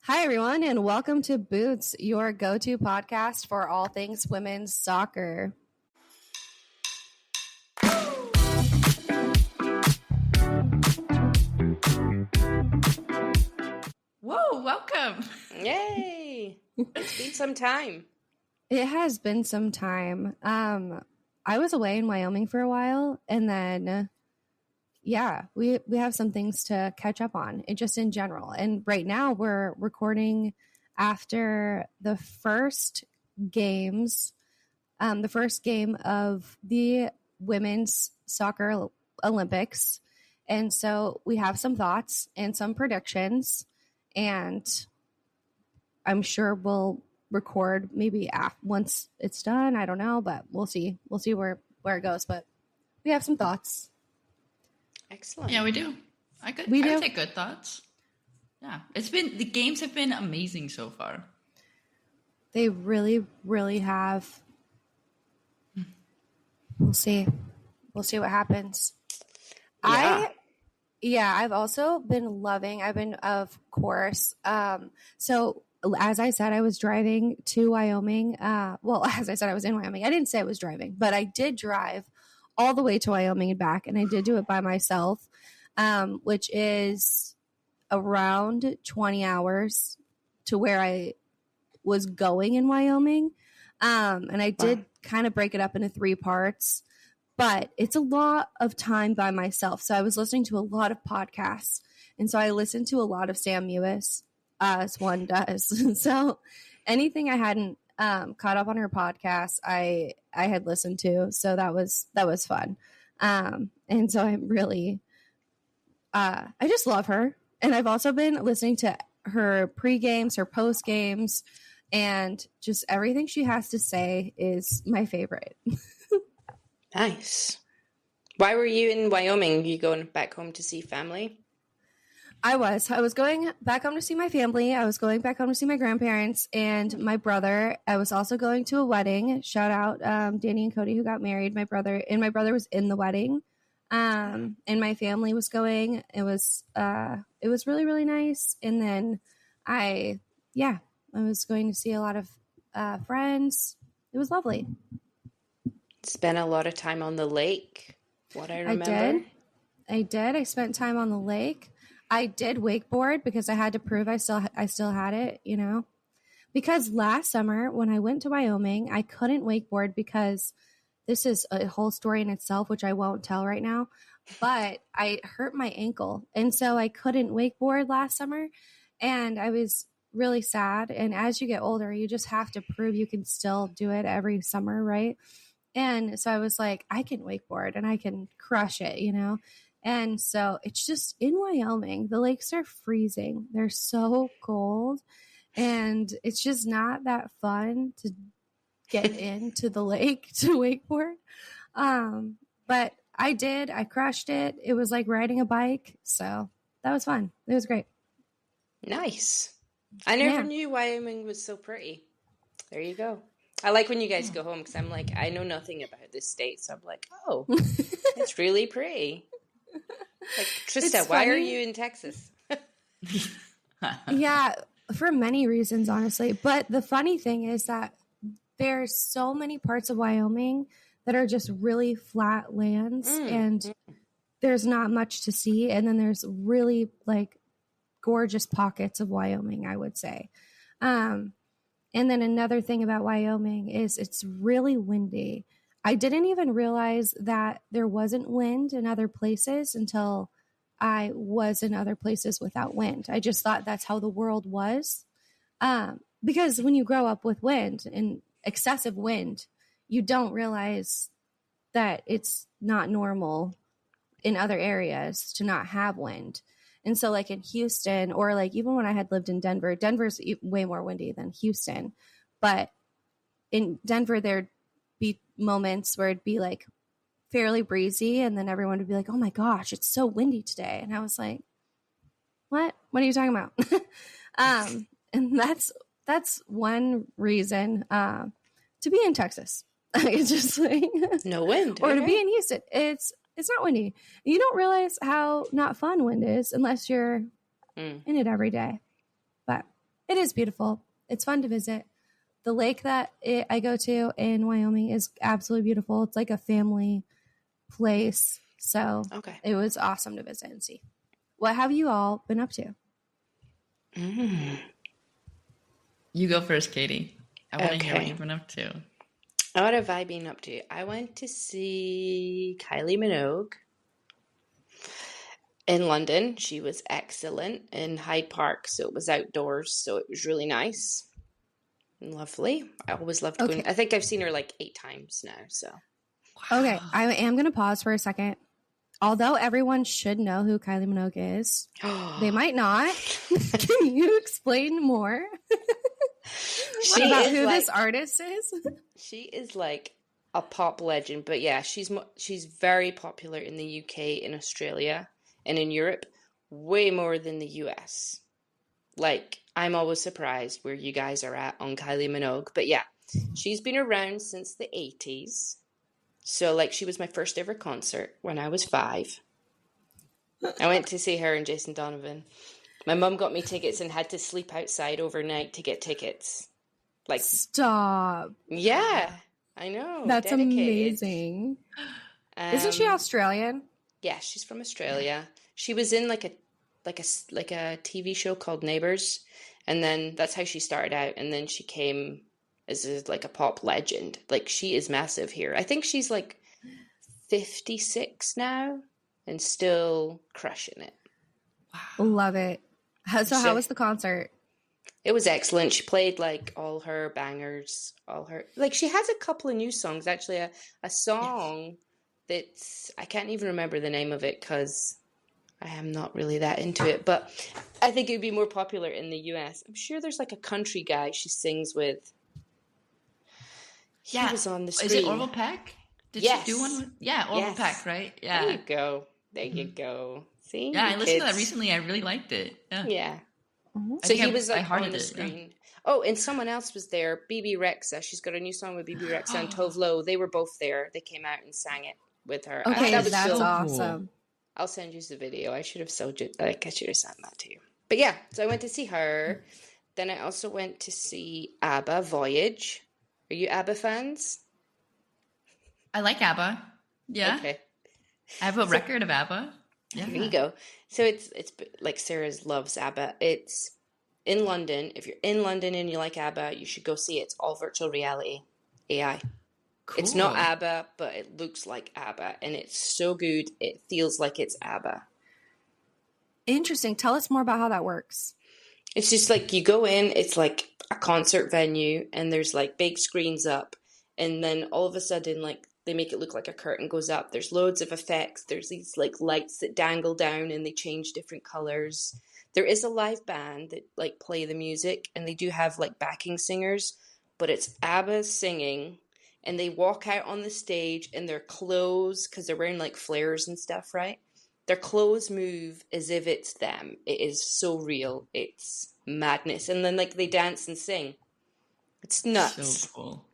Hi, everyone, and welcome to Boots, your go-to podcast for all things women's soccer. Whoa, welcome. Yay. It's been some time. It has been some time. I was away in Wyoming for a while, and then, we have some things to catch up on, just in general. And right now we're recording after the first games, the first game of the Women's Soccer Olympics. And so we have some thoughts and some predictions, and I'm sure we'll record maybe once it's done. I don't know, but we'll see. We'll see where it goes. But we have some thoughts. Excellent. Yeah, we do. I could take good thoughts. Yeah, the games have been amazing so far. They really, really have. We'll see. We'll see what happens. Yeah. I've also been loving. Of course. So as I said, I was driving to Wyoming. As I said, I was in Wyoming. I didn't say I was driving, but I did drive all the way to Wyoming and back, and I did do it by myself, which is around 20 hours to where I was going in Wyoming. And I did kind of break it up into 3 parts, but it's a lot of time by myself. So I was listening to a lot of podcasts, and so I listened to a lot of Sam Mewis, as one does. So anything I hadn't caught up on her podcast, I had listened to. So that was fun. And so I'm really, I just love her. And I've also been listening to her pre-games, her post-games, and just everything she has to say is my favorite. Nice. Why were you in Wyoming? You going back home to see family? I was going back home to see my family. I was going back home to see my grandparents and my brother. I was also going to a wedding. Shout out Danny and Cody, who got married. My brother was in the wedding, and my family was going. It was really, really nice. And then I was going to see a lot of friends. It was lovely. Spent a lot of time on the lake. What I remember. I did. I spent time on the lake. I did wakeboard because I had to prove I still had it, because last summer when I went to Wyoming, I couldn't wakeboard because this is a whole story in itself, which I won't tell right now, but I hurt my ankle. And so I couldn't wakeboard last summer, and I was really sad. And as you get older, you just have to prove you can still do it every summer. Right. And so I was like, I can wakeboard and I can crush it, And so it's just in Wyoming, the lakes are freezing. They're so cold, and it's just not that fun to get into the lake to wakeboard. But I crushed it. It was like riding a bike. So that was fun. It was great. Nice. I never knew Wyoming was so pretty. There you go. I like when you guys go home because I'm like, I know nothing about this state. So I'm like, oh, it's really pretty. Like, Trista, why are you in Texas? Yeah, for many reasons, honestly. But the funny thing is that there's so many parts of Wyoming that are just really flat lands, and there's not much to see. And then there's really gorgeous pockets of Wyoming, I would say. And then another thing about Wyoming is it's really windy. I didn't even realize that there wasn't wind in other places until I was in other places without wind. I just thought that's how the world was. Because when you grow up with wind and excessive wind, you don't realize that it's not normal in other areas to not have wind. And so in Houston, or even when I had lived in Denver, Denver's way more windy than Houston. But in Denver, there'd be moments where it'd be fairly breezy, and then everyone would be like, oh my gosh, it's so windy today. And I was like, what are you talking about? And that's one reason to be in Texas. It's just no wind. Or to be in Houston. It's not windy. You don't realize how not fun wind is unless you're in it every day. But It is beautiful. It's fun to visit. The lake that I go to in Wyoming is absolutely beautiful. It's like a family place. So It was awesome to visit and see. What have you all been up to? You go first, Katie. I want to hear what you've been up to. What have I been up to? I went to see Kylie Minogue in London. She was excellent in Hyde Park, so it was outdoors, so it was really nice and lovely. I always loved going. I think I've seen her like 8 times now, so. Wow. Okay, I am going to pause for a second. Although everyone should know who Kylie Minogue is, they might not. Can you explain more about who this artist is? She is like a pop legend, but yeah, she's very popular in the UK, in Australia, and in Europe, way more than the US. Like, I'm always surprised where you guys are at on Kylie Minogue, but yeah, she's been around since the 80s. So, like, she was my first ever concert when I was 5. I went to see her and Jason Donovan. My mum got me tickets and had to sleep outside overnight to get tickets. Like, stop. Yeah, I know. That's amazing. Isn't she Australian? Yeah, she's from Australia. She was in like a TV show called Neighbours, and then that's how she started out. And then she came as like a pop legend. Like, she is massive here. I think she's like 56 now and still crushing it. Wow. Love it. So how was the concert? It was excellent. She played like all her bangers, she has a couple of new songs, actually. A song that's, I can't even remember the name of it because I am not really that into it, but I think it would be more popular in the US. I'm sure there's like a country guy she sings with. He was on the screen. Is it Orville Peck? Did she do one with? Yeah, Orville Peck, right? Yeah. There you go. There you go. See? Yeah, I listened to that recently. I really liked it. Yeah. So he was like on the screen. Yeah. Oh, and someone else was there, BB Rexa. She's got a new song with BB Rexa and Tove Lo. They were both there. They came out and sang it with her. Okay, that's awesome. Cool. I'll send you the video. I should have sent that to you. But yeah, so I went to see her. Then I also went to see ABBA Voyage. Are you ABBA fans? I like ABBA. Yeah. Okay. I have a record of ABBA. Yeah. There you go. So it's like Sarah loves ABBA. It's in London. If you're in London and you like ABBA, you should go see it. It's all virtual reality, AI. Cool. It's not ABBA, but it looks like ABBA, and it's so good. It feels like it's ABBA. Interesting. Tell us more about how that works. It's just like you go in, it's like a concert venue, and there's like big screens up, and then all of a sudden, like, they make it look like a curtain goes up. There's loads of effects. There's these like lights that dangle down and they change different colors. There is a live band that like play the music, and they do have like backing singers, but it's ABBA singing, and they walk out on the stage and their clothes, because they're wearing like flares and stuff, right? Their clothes move as if it's them. It is so real. It's madness. And then like they dance and sing. It's nuts. So cool.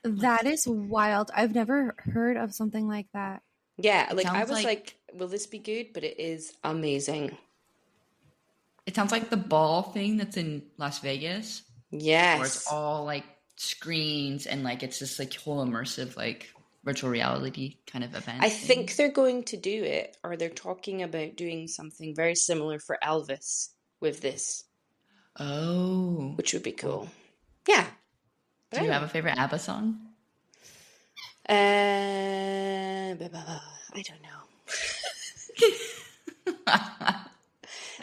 That is wild. I've never heard of something like that. Yeah, like I was like, will this be good? But it is amazing. It sounds like the ball thing that's in Las Vegas. Yes. Where it's all like screens and like it's just like whole immersive like virtual reality kind of event. I think they're going to do it, or they're talking about doing something very similar for Elvis with this. Oh. Which would be cool. Yeah. Do you have a favorite ABBA song? I don't know.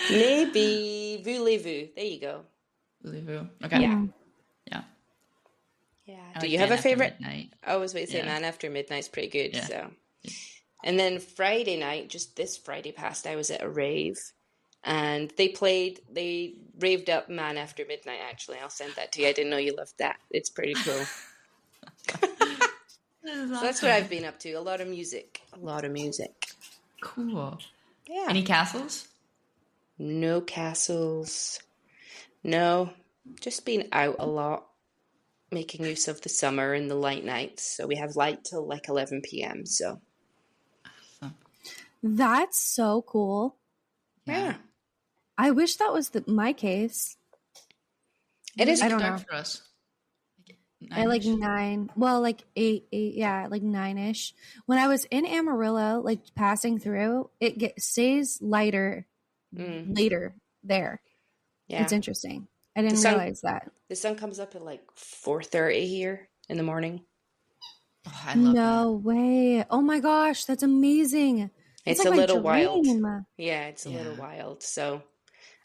Maybe Voulez-Vous. There you go. Voulez-Vous. Okay. Yeah. I Do like you have a favorite? Midnight. I always wait to say Man After Midnight's pretty good. Yeah. So, and then Friday night, just this Friday past, I was at a rave. And they raved up Man After Midnight, actually. I'll send that to you. I didn't know you loved that. It's pretty cool. So that's what I've been up to. A lot of music. Cool. Yeah. Any castles? No castles. No. Just been out a lot. Making use of the summer and the light nights. So we have light till like 11 p.m. So. Awesome. That's so cool. Yeah. I wish that was my case. It is. I don't dark know. for us. I like 9. Well, like 8, yeah, like 9-ish. When I was in Amarillo, like passing through, stays lighter later there. Yeah. It's interesting. I didn't realize that. The sun comes up at like 4:30 here in the morning. Oh, I love No way. Oh my gosh, that's amazing. It's like a my little dream. wild. Yeah, it's a little wild. So,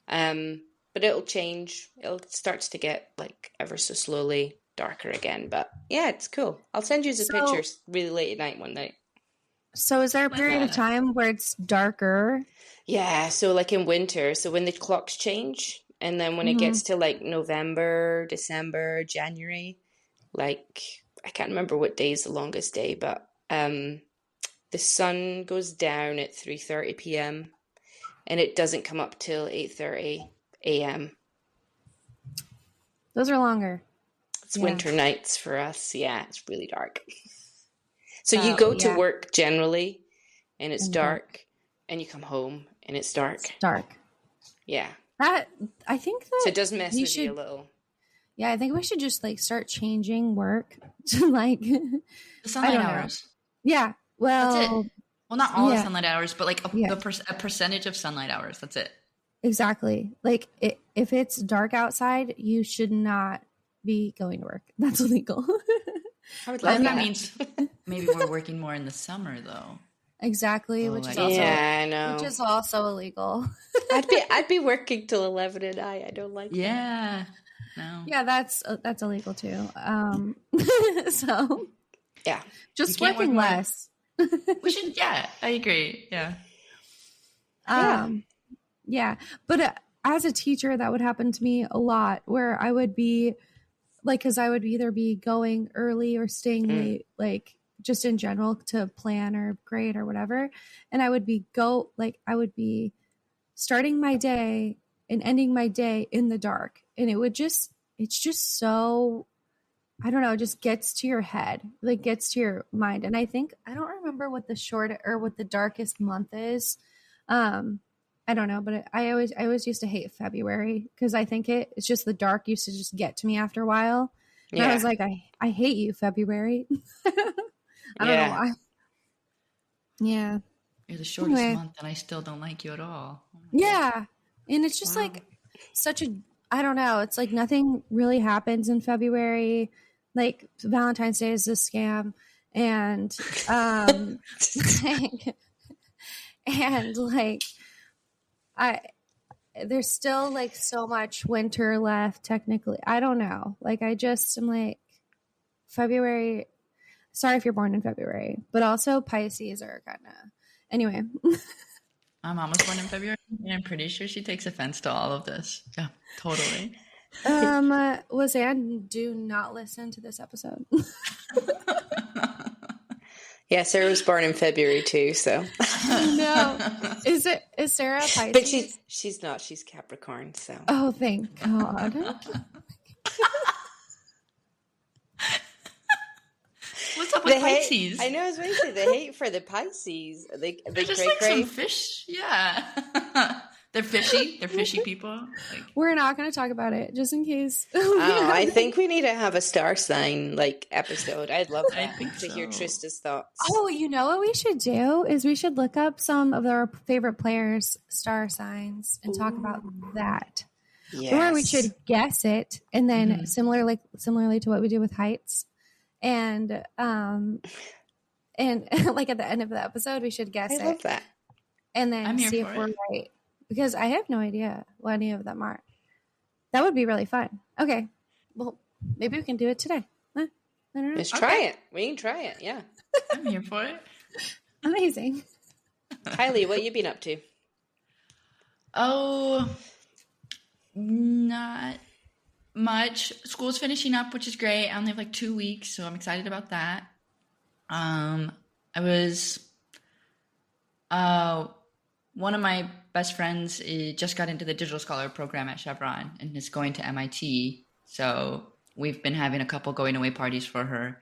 but it'll change. It starts to get like ever so slowly darker again. But yeah, it's cool. I'll send you the pictures really late at night one night. So is there a period of time where it's darker? Yeah, so like in winter, so when the clocks change, and then when it gets to like November, December, January, like I can't remember what day is the longest day, but the sun goes down at 3:30 p.m. and it doesn't come up till 8:30 a.m. Those are longer. It's winter nights for us. Yeah, it's really dark. So you go to work generally and it's dark, and you come home and it's dark. It's dark. Yeah. I think that so it does mess with you a little. Yeah, I think we should just like start changing work to like the sunlight hours. Yeah. Well, that's it. Well, not all the sunlight hours, but like a percentage of sunlight hours. That's it. Exactly. Like if it's dark outside, you should not be going to work. That's illegal. I would love that means maybe we're working more in the summer though. Exactly, which is also I know. Which is also illegal. I'd be working till 11 at night. I don't like that. Yeah. No. Yeah, that's illegal too. So yeah, just working less. We should. Yeah, I agree. Yeah. Yeah, but as a teacher, that would happen to me a lot, where I would be like, because I would either be going early or staying late, like just in general to plan or grade or whatever, and I would be starting my day and ending my day in the dark, and it's just so, I don't know, it just gets to your head, like gets to your mind. And I don't remember what the darkest month is. I don't know, but I always used to hate February because I think it's just the dark used to just get to me after a while. And I was like, I hate you, February. I don't know why. Yeah. You're the shortest month and I still don't like you at all. Yeah. And it's just like I don't know. It's like nothing really happens in February. Like Valentine's Day is a scam. And, and like, there's still like so much winter left technically. I don't know. Like I'm like February. Sorry if you're born in February, but also Pisces are kind of, anyway. My mom was born in February and I'm pretty sure she takes offense to all of this. Yeah, totally. Lizanne, do not listen to this episode. Yeah, Sarah was born in February too, so. No. Is Sarah a Pisces? But she's not. She's Capricorn, so. Oh, thank God. What's up with Pisces? I know, I was going to say, the hate for the Pisces. They're just like some fish. Yeah. They're fishy. They're fishy people. Like, we're not going to talk about it, just in case. I think we need to have a star sign episode. I'd love that to hear Trista's thoughts. Oh, you know what we should do is we should look up some of our favorite players' star signs and talk about that. Yes. Or we should guess it, and then similarly to what we do with heights, and like at the end of the episode, we should guess it. I love that. And then see if we're right. Because I have no idea what any of them are. That would be really fun. Okay. Well, maybe we can do it today. I don't know. Let's try it. We can try it. Yeah. I'm here for it. Amazing. Kylee, what you been up to? Oh, not much. School's finishing up, which is great. I only have 2 weeks, so I'm excited about that. I was one of my best friends just got into the Digital Scholar program at Chevron and is going to MIT. So we've been having a couple going away parties for her.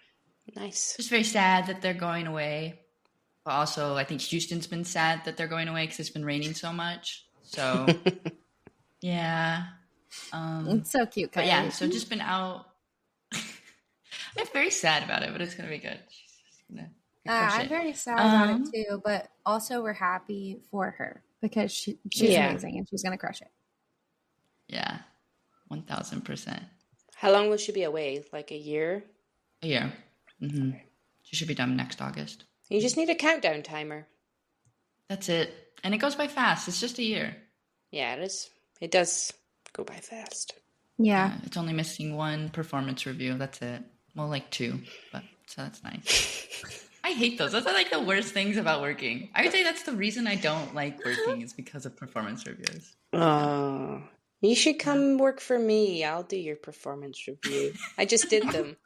Nice. It's very sad that they're going away. But also, I think Houston's been sad that they're going away because it's been raining so much. So, yeah. It's so cute, But Kylie. yeah, so just been out. I'm very sad about it, but it's gonna be good. I'm very sad about it too, but also we're happy for her because she's amazing and she's gonna crush it. Yeah, 1000%. How long will she be away? Like a year? A year. Mm-hmm. She should be done next August. You just need a countdown timer. That's it, and it goes by fast. It's just a year. Yeah, it is. It does go by fast. Yeah. It's only missing one performance review. That's it. Well, like 2, but so that's nice. I hate those. Those are like the worst things about working. I would say that's the reason I don't like working is because of performance reviews. Oh, you should come work for me. I'll do your performance review. I just did them.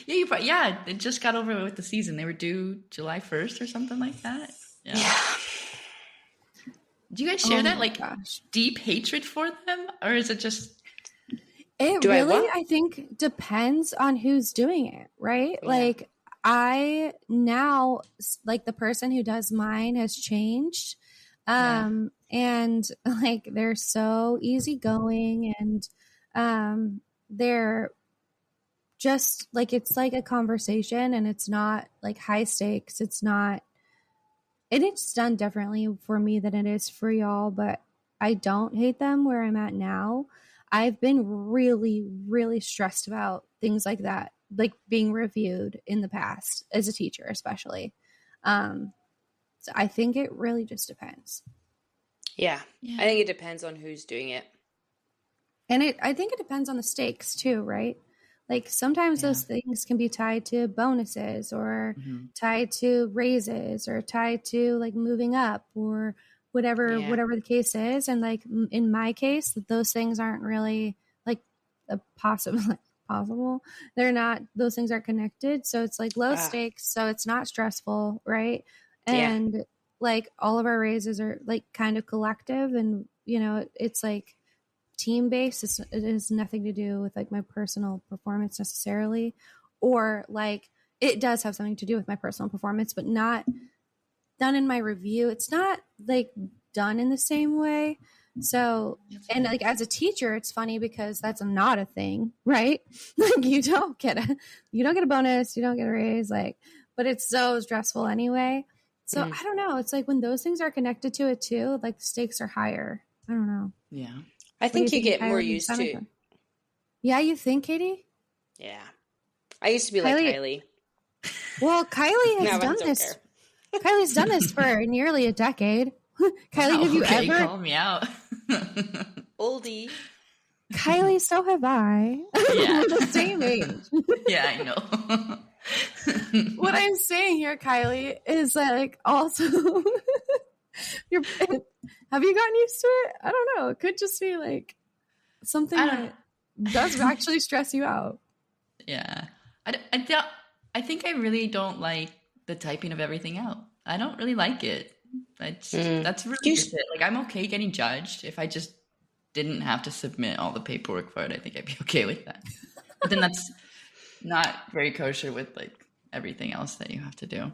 Yeah, it just got over with the season. They were due July 1st or something like that. Yeah. Do you guys share that deep hatred for them, or is it just? I think depends on who's doing it, right? Yeah. Like I now, like the person who does mine has changed, and like they're so easygoing, and they're just like it's like a conversation, and it's not like high stakes. It's not. And it's done differently for me than it is for y'all, but I don't hate them where I'm at now. I've been really, really stressed about things like that, like being reviewed in the past as a teacher, especially. So I think it really just depends. Yeah. I think it depends on who's doing it. And I think it depends on the stakes too, right? Like sometimes those things can be tied to bonuses or tied to raises or tied to like moving up or whatever the case is. And like in my case, those things aren't really like possible. They're not, those things aren't connected. So it's like low stakes. So it's not stressful. Right. And like all of our raises are like kind of collective and, you know, it's like team based. It has nothing to do with like my personal performance necessarily, or like it does have something to do with my personal performance, but not done in my review. It's not like done in the same way. So, and like as a teacher, it's funny because that's not a thing, right? Like you don't get a bonus, you don't get a raise, like, but it's so stressful anyway. So I don't know. It's like when those things are connected to it too, like the stakes are higher. I don't know. Yeah. I think you get more used to. Yeah, you think, Katie? Yeah. I used to be like Kylee. Well, Kylee has done this. Kylie's done this for nearly a decade. Kylie, have you ever call me out? Oldie. Kylie, so have I. Yeah. We're the same age. Yeah, I know. What I'm saying here, Kylie, is like also have you gotten used to it? I don't know. It could just be like something that does actually stress you out. Yeah. I think I really don't like the typing of everything out. I don't really like it. That's really just it. Like I'm okay getting judged. If I just didn't have to submit all the paperwork for it, I think I'd be okay with that. But then that's not very kosher with like everything else that you have to do.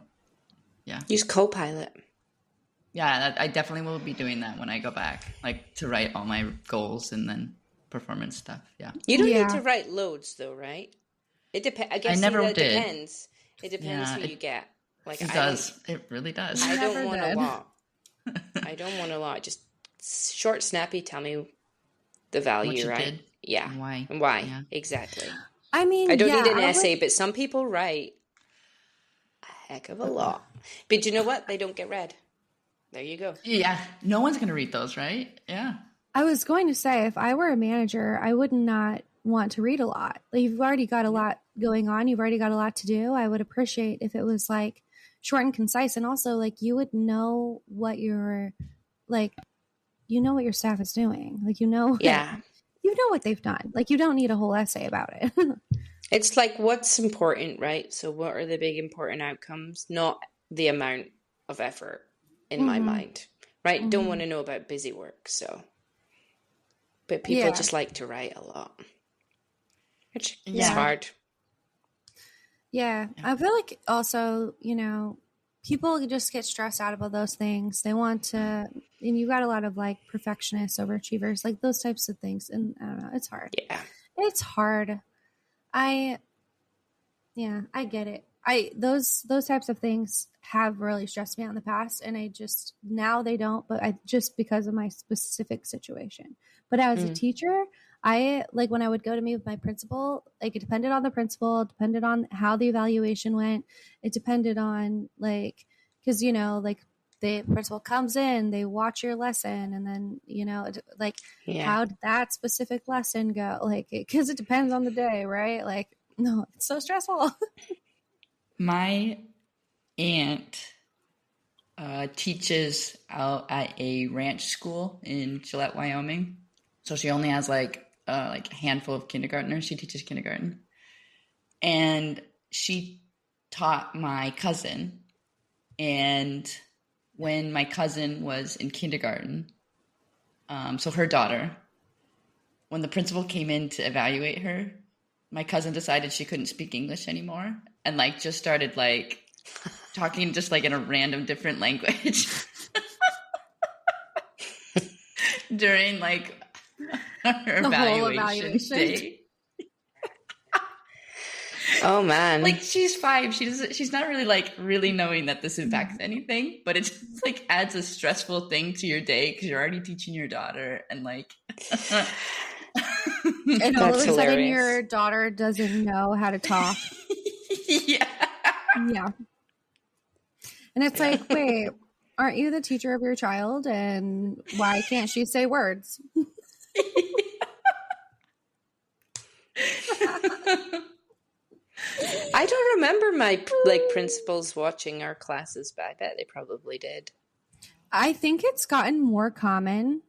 Yeah. Use Copilot. Yeah, I definitely will be doing that when I go back, like to write all my goals and then performance stuff. Yeah. You don't need to write loads though, right? It depends. I guess I never did. Depends. It depends who you get. Like it does. It really does. I don't want a lot. I don't want a lot. Just short, snappy. Tell me the value, what you right? Did yeah. And why? Yeah. Exactly. I mean, I don't need an essay, but some people write a heck of a lot. But you know what? They don't get read. There you go. Yeah. No one's going to read those, right? Yeah. I was going to say, if I were a manager, I would not want to read a lot. Like, you've already got a lot going on. You've already got a lot to do. I would appreciate if it was like short and concise. And also like you would know what your, like, you know what your staff is doing. Like, you know, you know what they've done. Like, you don't need a whole essay about it. It's like, what's important, right? So what are the big important outcomes? Not the amount of effort in my mind, right? Don't want to know about busy work. So, but people just like to write a lot, which is hard. Yeah. I feel like also, you know, people just get stressed out about those things. They want to, and you got a lot of like perfectionists, overachievers, like those types of things. And I don't know, it's hard. Yeah. It's hard. I get it. Those types of things have really stressed me out in the past, and I just, now they don't, but I just, because of my specific situation. But as a teacher, I, like, when I would go to meet with my principal, like, it depended on the principal, it depended on how the evaluation went. It depended on, like, because, you know, like, the principal comes in, they watch your lesson, and then, you know, like, how did that specific lesson go? Like, because it depends on the day, right? Like, no, it's so stressful. My aunt teaches out at a ranch school in Gillette, Wyoming. So she only has like a handful of kindergartners. She teaches kindergarten. And she taught my cousin. And when my cousin was in kindergarten, so her daughter, when the principal came in to evaluate her, my cousin decided she couldn't speak English anymore and like just started like talking just like in a random different language during like her evaluation day. Oh man. Like she's 5. She's not really like really knowing that this impacts anything, but it just like adds a stressful thing to your day because you're already teaching your daughter and like and all of a sudden your daughter doesn't know how to talk. Yeah. And it's like, wait, aren't you the teacher of your child? And why can't she say words? I don't remember my like principals watching our classes, but I bet they probably did. I think it's gotten more common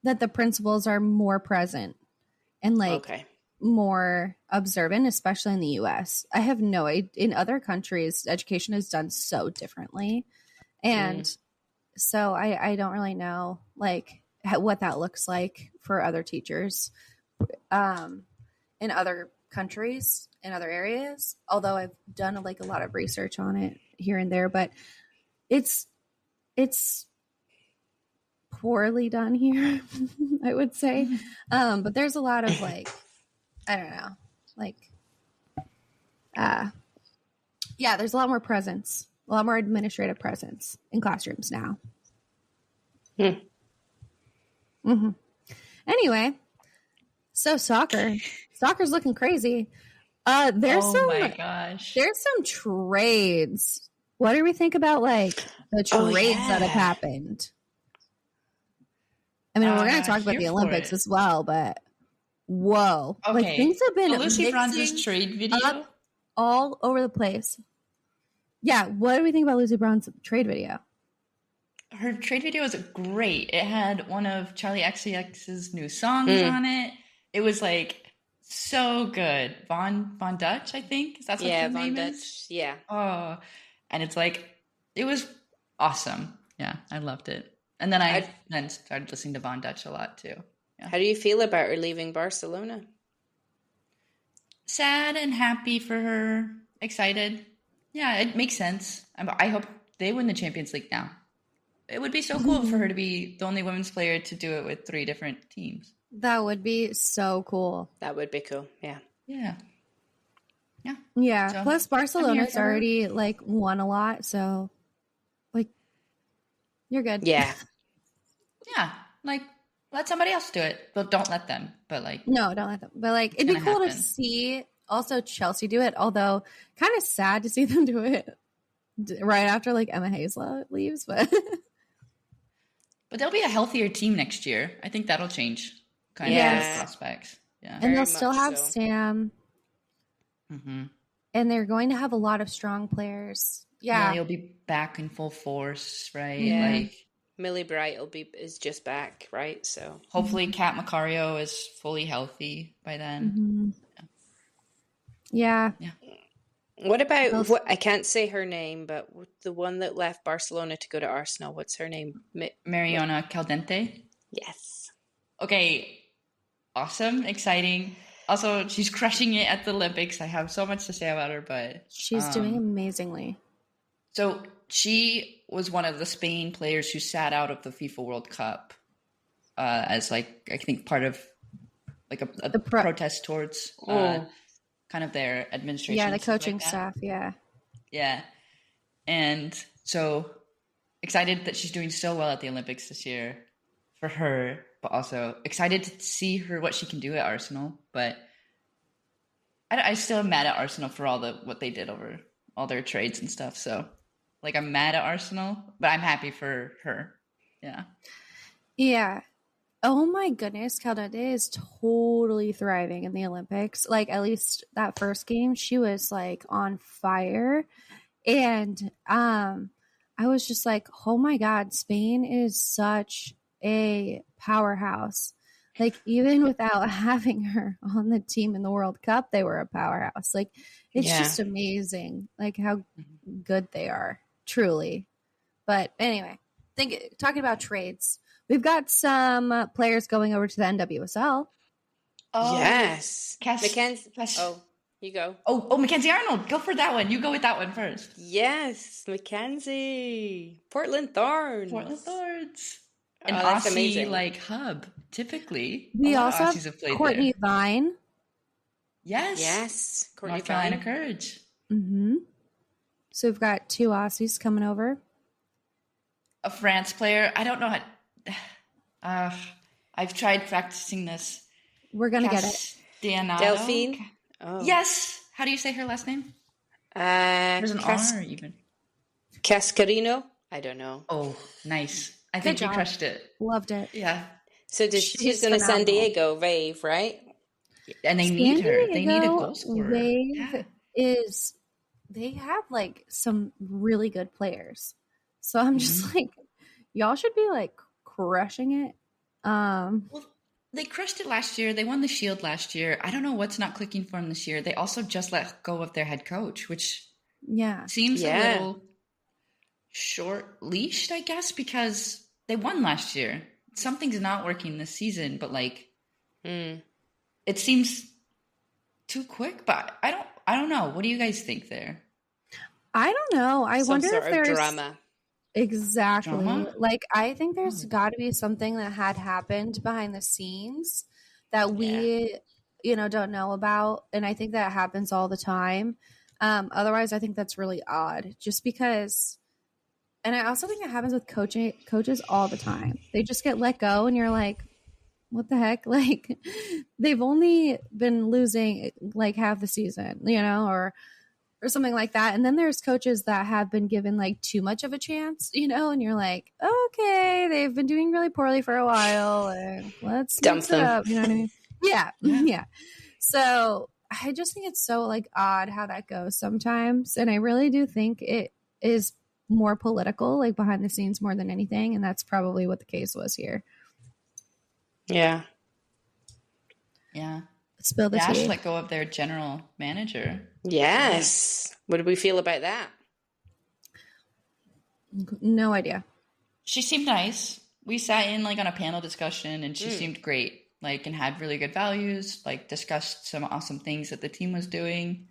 that the principals are more present and like more observant, especially in the US. I have no idea. In other countries, education is done so differently. And so I don't really know like what that looks like for other teachers in other countries, in other areas, although I've done like a lot of research on it here and there, but it's poorly done here, I would say. But there's a lot of like, I don't know, like, there's a lot more presence, a lot more administrative presence in classrooms now. Anyway, so soccer's looking crazy. There's some trades. What do we think about like the trades that have happened? I mean, we're going to talk about the Olympics as well, but whoa. Okay. Like things have been Lucy Bronze's trade video all over the place. Yeah, what do we think about Lucy Bronze's trade video? Her trade video was great. It had one of Charlie XCX's new songs on it. It was like so good. Von Dutch, I think. Is that what his name is? Yeah. Oh, and it's like, it was awesome. Yeah, I loved it. And then I started listening to Von Dutch a lot too. Yeah. How do you feel about her leaving Barcelona? Sad and happy for her. Excited. Yeah, it makes sense. I hope they win the Champions League now. It would be so cool for her to be the only women's player to do it with 3 different teams. That would be so cool. That would be cool. Yeah. Yeah. So, plus Barcelona's already like won a lot, so like you're good. Yeah. Yeah. Like let somebody else do it. But don't let them. But like no, don't let them. But like it'd be cool to see also Chelsea do it, although kind of sad to see them do it right after like Emma Hazlett leaves, but they'll be a healthier team next year. I think that'll change kind of their prospects. Yeah. And they'll still have Sam. And they're going to have a lot of strong players. Yeah. He'll be back in full force, right? Yeah. Like Millie Bright is just back, right? So hopefully Kat Macario is fully healthy by then. Yeah. What about I can't say her name, but the one that left Barcelona to go to Arsenal? What's her name? Mariona Caldente. Yes. Okay. Awesome. Exciting. Also, she's crushing it at the Olympics. I have so much to say about her, but she's doing amazingly. So she was one of the Spain players who sat out of the FIFA World Cup as like, I think part of like a protest towards kind of their administration. Yeah, the coaching like staff. Yeah. Yeah. And so excited that she's doing so well at the Olympics this year for her, but also excited to see what she can do at Arsenal. But I still am mad at Arsenal for what they did over all their trades and stuff. So like I'm mad at Arsenal, but I'm happy for her. Yeah. Yeah. Oh my goodness, Caldente is totally thriving in the Olympics. Like at least that first game, she was like on fire. And I was just like, oh my God, Spain is such a powerhouse. Like even without having her on the team in the World Cup, they were a powerhouse. Like it's just amazing, like how good they are, truly. But anyway, talking about trades, we've got some players going over to the NWSL. Oh yes, Mackenzie. Oh, you go. Oh, Mackenzie Arnold. Go for that one. You go with that one first. Yes, Mackenzie. Portland Thorns. An Aussie amazing. Like hub. Typically, we also have Courtney Vine. Yes, Courtney North Carolina Courage. Mm-hmm. So we've got 2 Aussies coming over. A France player. I don't know how. I've tried practicing this. We're gonna get it. Delphine. Oh. Yes. How do you say her last name? There's an R even. Cascarino. I don't know. Oh, nice. I think you crushed it. Loved it. Yeah. So she's going to San Diego Rave, right? And they need her. They need a goal scorer. Rave they have like some really good players. So I'm just like, y'all should be like crushing it. Well, they crushed it last year. They won the Shield last year. I don't know what's not clicking for them this year. They also just let go of their head coach, which seems a little short leashed, I guess, because they won last year. Something's not working this season, but like it seems too quick. But I don't know. What do you guys think there? I don't know. I wonder if there's drama. Exactly. Drama? Like I think there's got to be something that had happened behind the scenes that we don't know about, and I think that happens all the time. Otherwise, I think that's really odd. Just because. And I also think it happens with coaches all the time. They just get let go and you're like, what the heck? Like they've only been losing like half the season, or something like that. And then there's coaches that have been given like too much of a chance, and you're like, okay, they've been doing really poorly for a while and let's dump them up. You know what I mean? Yeah. So I just think it's so like odd how that goes sometimes. And I really do think it is more political, like behind the scenes more than anything, and that's probably what the case was here. Yeah. Spill the tea. Let go of their general manager. Yes. What did we feel about that? No idea. She seemed nice. We sat in like on a panel discussion, and she seemed great. Like, and had really good values. Like, discussed some awesome things that the team was doing.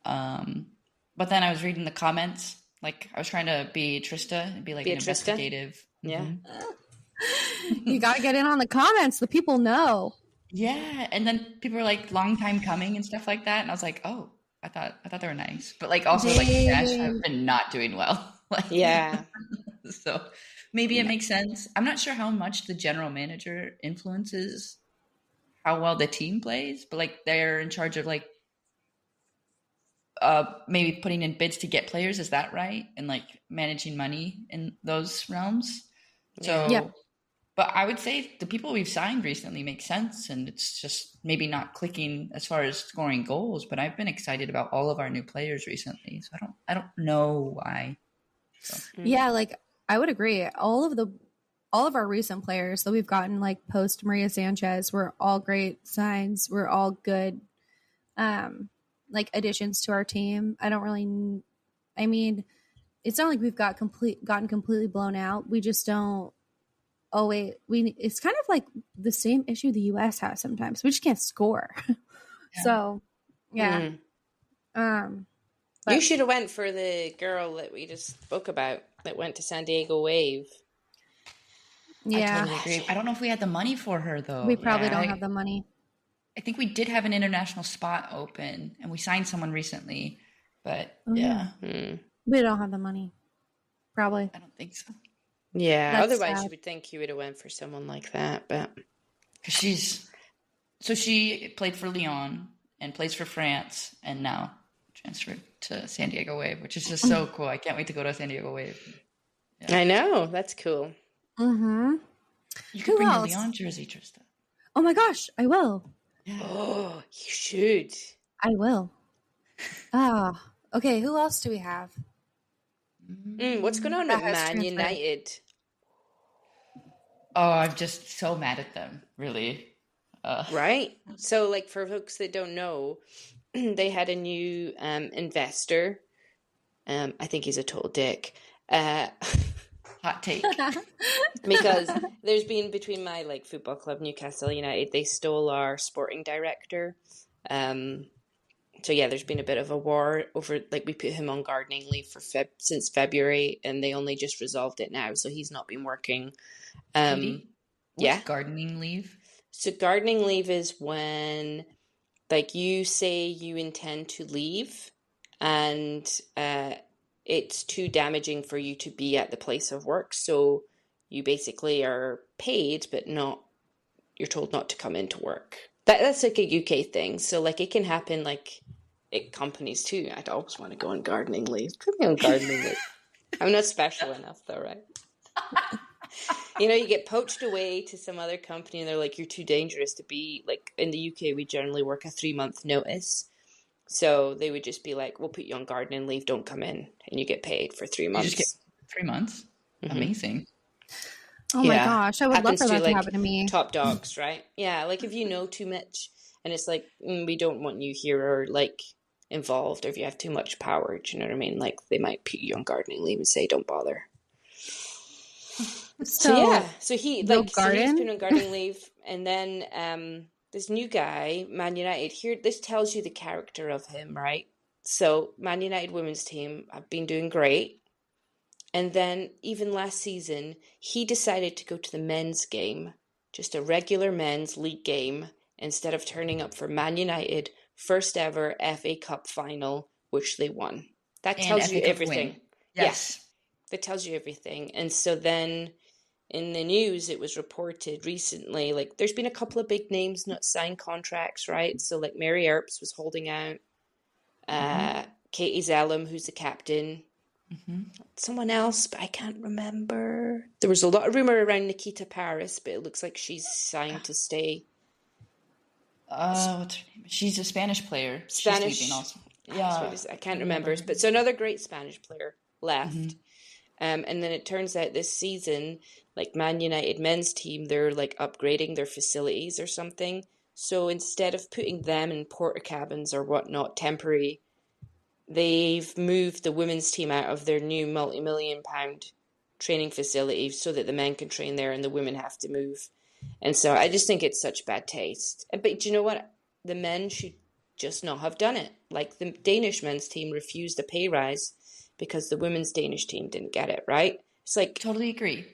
But then I was reading the comments. Like, I was trying to be Trista and be like an investigative. Yeah. You got to get in on the comments. The people know. Yeah. And then people were like, long time coming and stuff like that. And I was like, oh, I thought they were nice. But like, also like, Dash have been not doing well. Like, so maybe it makes sense. I'm not sure how much the general manager influences how well the team plays, but like they're in charge of like, maybe putting in bids to get players, is that right? And like managing money in those realms. So, but I would say the people we've signed recently make sense, and it's just maybe not clicking as far as scoring goals. But I've been excited about all of our new players recently, so I don't know why. So. Yeah, like I would agree. All of our recent players that we've gotten, like post Maria Sanchez, were all great signs. We're all good. Like additions to our team. It's not like we've gotten completely blown out. We just don't it's kind of like the same issue the US has sometimes. We just can't score. So You should have went for the girl that we just spoke about that went to San Diego Wave. Yeah. I totally agree. I don't know if we had the money for her, though. We probably don't have the money. I think we did have an international spot open, and we signed someone recently, but yeah. We don't have the money. Probably. I don't think so. Yeah, that's otherwise sad. You would think you would have went for someone like that, but... Because she played for Lyon and plays for France, and now transferred to San Diego Wave, which is just so cool. I can't wait to go to San Diego Wave. Yeah. I know. That's cool. Mm-hmm. You could bring a Lyon jersey, Trista. Oh my gosh, I will. Yeah. Oh, you should. I will. Okay, who else do we have? What's going on at Man United? Oh, I'm just so mad at them, really. Right? So, like, for folks that don't know, they had a new investor. I think he's a total dick. Hot take. Because there's been, between my, like, football club, Newcastle United, they stole our sporting director. So, yeah, there's been a bit of a war over, like, we put him on gardening leave for since February, and they only just resolved it now, so he's not been working. Katy, what's gardening leave? So gardening leave is when, like, you say you intend to leave, and it's too damaging for you to be at the place of work, so you basically are paid, but you're told not to come into work. That's like a UK thing, so, like, it can happen, like, at companies too. I'd always want to go on gardening leave. Put me on gardening leave. I'm not special enough, though, right? You know, you get poached away to some other company and they're like, you're too dangerous to be, like, in the UK, we generally work a 3-month notice. So they would just be like, we'll put you on gardening leave, don't come in. And you get paid for 3 months. You just get 3 months? Mm-hmm. Amazing. Oh my gosh, I would love for that to happen to me. Top dogs, right? Yeah, like if you know too much and it's like, we don't want you here or, like, involved, or if you have too much power, do you know what I mean? Like, they might put you on gardening leave and say, don't bother. So he he's been on gardening leave, and then this new guy, Man United, here, this tells you the character of him, right? So Man United women's team have been doing great, and then even last season, he decided to go to the men's game, just a regular men's league game, instead of turning up for Man United first ever FA Cup final, which they won. That tells you everything. Yes. That tells you everything. And so then in the news, it was reported recently, like, there's been a couple of big names not signed contracts, right? So, like, Mary Earps was holding out. Katy Zellum, who's the captain. Someone else, but I can't remember. There was a lot of rumor around Nikita Paris, but it looks like she's signed to stay. What's her name? She's a Spanish player. Spanish. She's leaving also. Yeah. I can't remember. But so another great Spanish player left. And then it turns out this season, like, Man United men's team, they're, like, upgrading their facilities or something. So instead of putting them in porta cabins or whatnot, temporary, they've moved the women's team out of their new multi-million-pound training facility so that the men can train there and the women have to move. And so I just think it's such bad taste. But do you know what? The men should just not have done it. Like, the Danish men's team refused a pay rise because the women's Danish team didn't get it, right? It's like... Totally agree.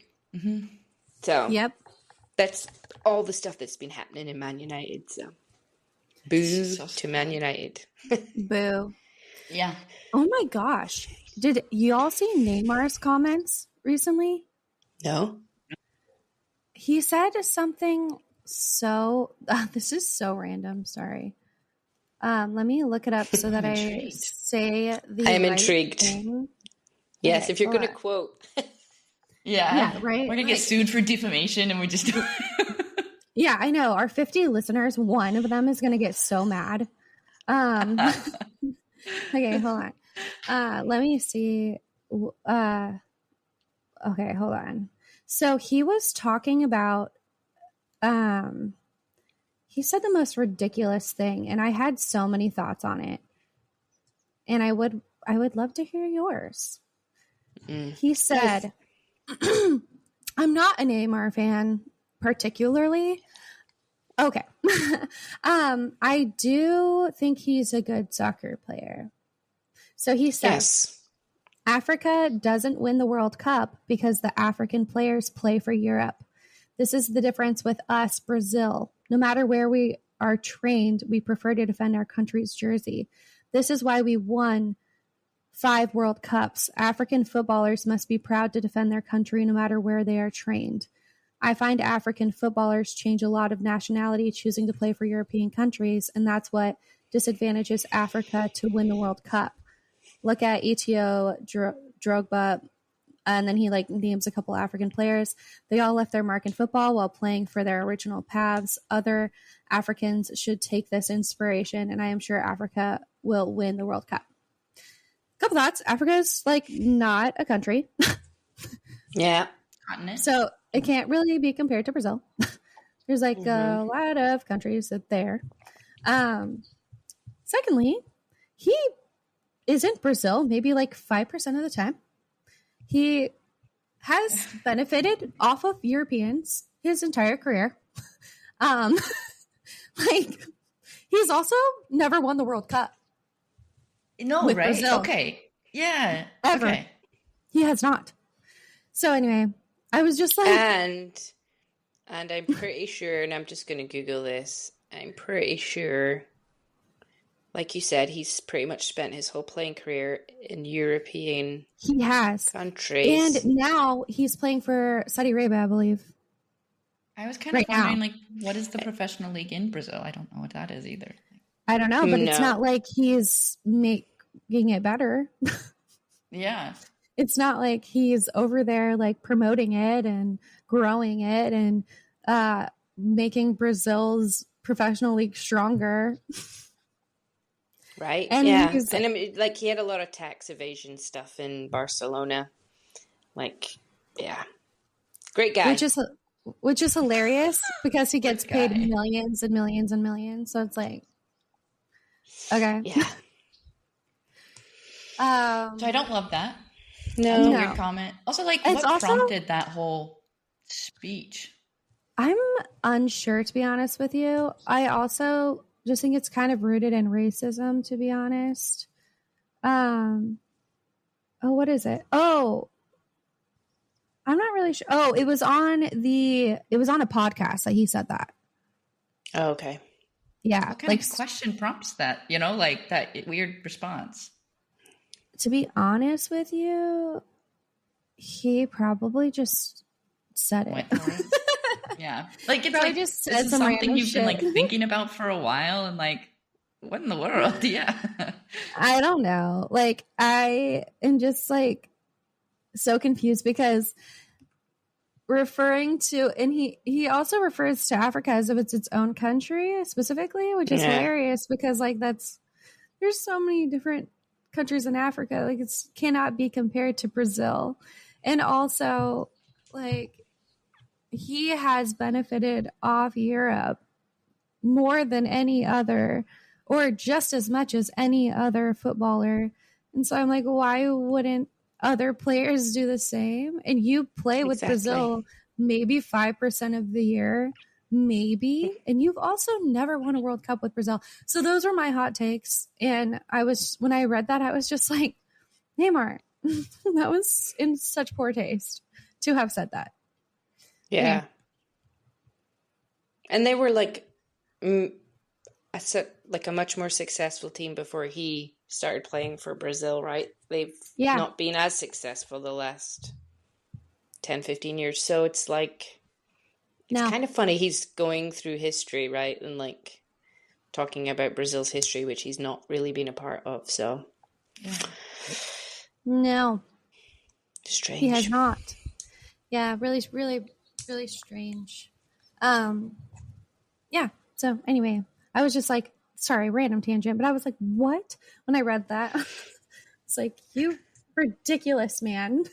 So, yep. That's all the stuff that's been happening in Man United. So, boo to Man United. Boo. Yeah. Oh my gosh. Did you all see Neymar's comments recently? No. He said something so... this is so random. Sorry. Let me look it up so that I say the I am right intrigued. thing. Yes, Okay, if you're going to quote. Yeah, right. We're going to get sued for defamation and we just do it. Yeah, I know. Our 50 listeners, one of them is going to get so mad. Okay, hold on. Let me see. Okay, hold on. So he was talking about, he said the most ridiculous thing, and I had so many thoughts on it. And I would love to hear yours. He said, I'm not a Neymar fan particularly. Okay. I do think he's a good soccer player. So he says, Yes. Africa doesn't win the World Cup because the African players play for Europe. This is the difference with us, Brazil. No matter where we are trained, we prefer to defend our country's jersey. This is why we won 5 World Cups. African footballers must be proud to defend their country no matter where they are trained. I find African footballers change a lot of nationality choosing to play for European countries, and that's what disadvantages Africa to win the World Cup. Look at Etio, Drogba, and then he names a couple African players. They all left their mark in football while playing for their original paths. Other Africans should take this inspiration, and I am sure Africa will win the World Cup. Couple thoughts. Africa is not a country. Yeah. Continent. So it can't really be compared to Brazil. There's a lot of countries there. Secondly, he isn't Brazil maybe 5% of the time. He has benefited off of Europeans his entire career. He's also never won the World Cup. No, with right? Brazil. Okay. Yeah. Ever. Okay. He has not. So anyway, I was just And I'm pretty sure, and I'm just going to Google this, I'm pretty sure, like you said, he's pretty much spent his whole playing career in European he has. countries. And now he's playing for Saudi Arabia, I believe. I was kind of wondering, what is the professional league in Brazil? I don't know what that is either. I don't know, but it's not like he's making it better. Yeah. It's not like he's over there promoting it and growing it and making Brazil's professional league stronger. Right. And yeah. And I mean, he had a lot of tax evasion stuff in Barcelona. Yeah. Great guy. Which is hilarious because he gets paid millions and millions and millions. So it's okay. Yeah. So I don't love that. No. That's a weird comment. Also, what prompted that whole speech? I'm unsure, to be honest with you. I also just think it's kind of rooted in racism, to be honest. What is it? Oh, I'm not really sure. Oh, it was on a podcast that he said that. Oh, okay. Yeah. What kind of question prompts that? That weird response. To be honest with you, he probably just said it. Went for it. Yeah. It's probably just said this is some something you've shit. been thinking about for a while and what in the world? Yeah. I don't know. I am just so confused because referring to, and he also refers to Africa as if it's its own country specifically, which is hilarious because there's so many different countries in Africa. It cannot be compared to Brazil. And also he has benefited off Europe more than any other, or just as much as any other footballer. And so I'm why wouldn't other players do the same? And you play with Brazil maybe 5% of the year, maybe. And you've also never won a World Cup with Brazil. So those are my hot takes. And when I read that, I was just Neymar, that was in such poor taste to have said that. Yeah. And they were a much more successful team before he started playing for Brazil, right? They've not been as successful the last 10, 15 years. So it's kind of funny he's going through history, right? And talking about Brazil's history, which he's not really been a part of. So no, strange. He has not. Yeah, really, really, really strange. Yeah. So anyway, I was just sorry, random tangent, but I was what? When I read that, it's you ridiculous man.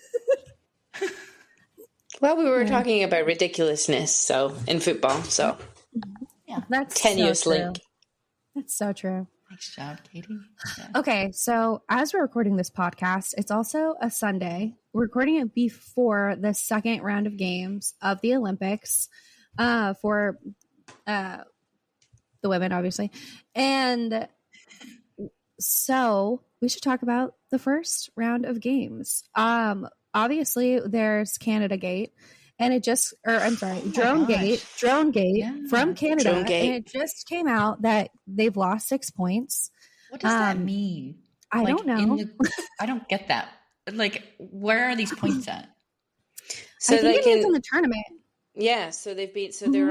Well, we were talking about ridiculousness, in football, yeah, that's tenuous so link. That's so true. Nice job, Katy. Yeah. Okay, so as we're recording this podcast, it's also a Sunday. We're recording it before the second round of games of the Olympics for the women, obviously. And So we should talk about the first round of games. Obviously there's Canada Gate, and Drone Gate from Canada. And it just came out that they've lost 6 points. What does that mean? I don't know. I don't get that. Like, where are these points at? So I think it means in the tournament. Yeah, so they're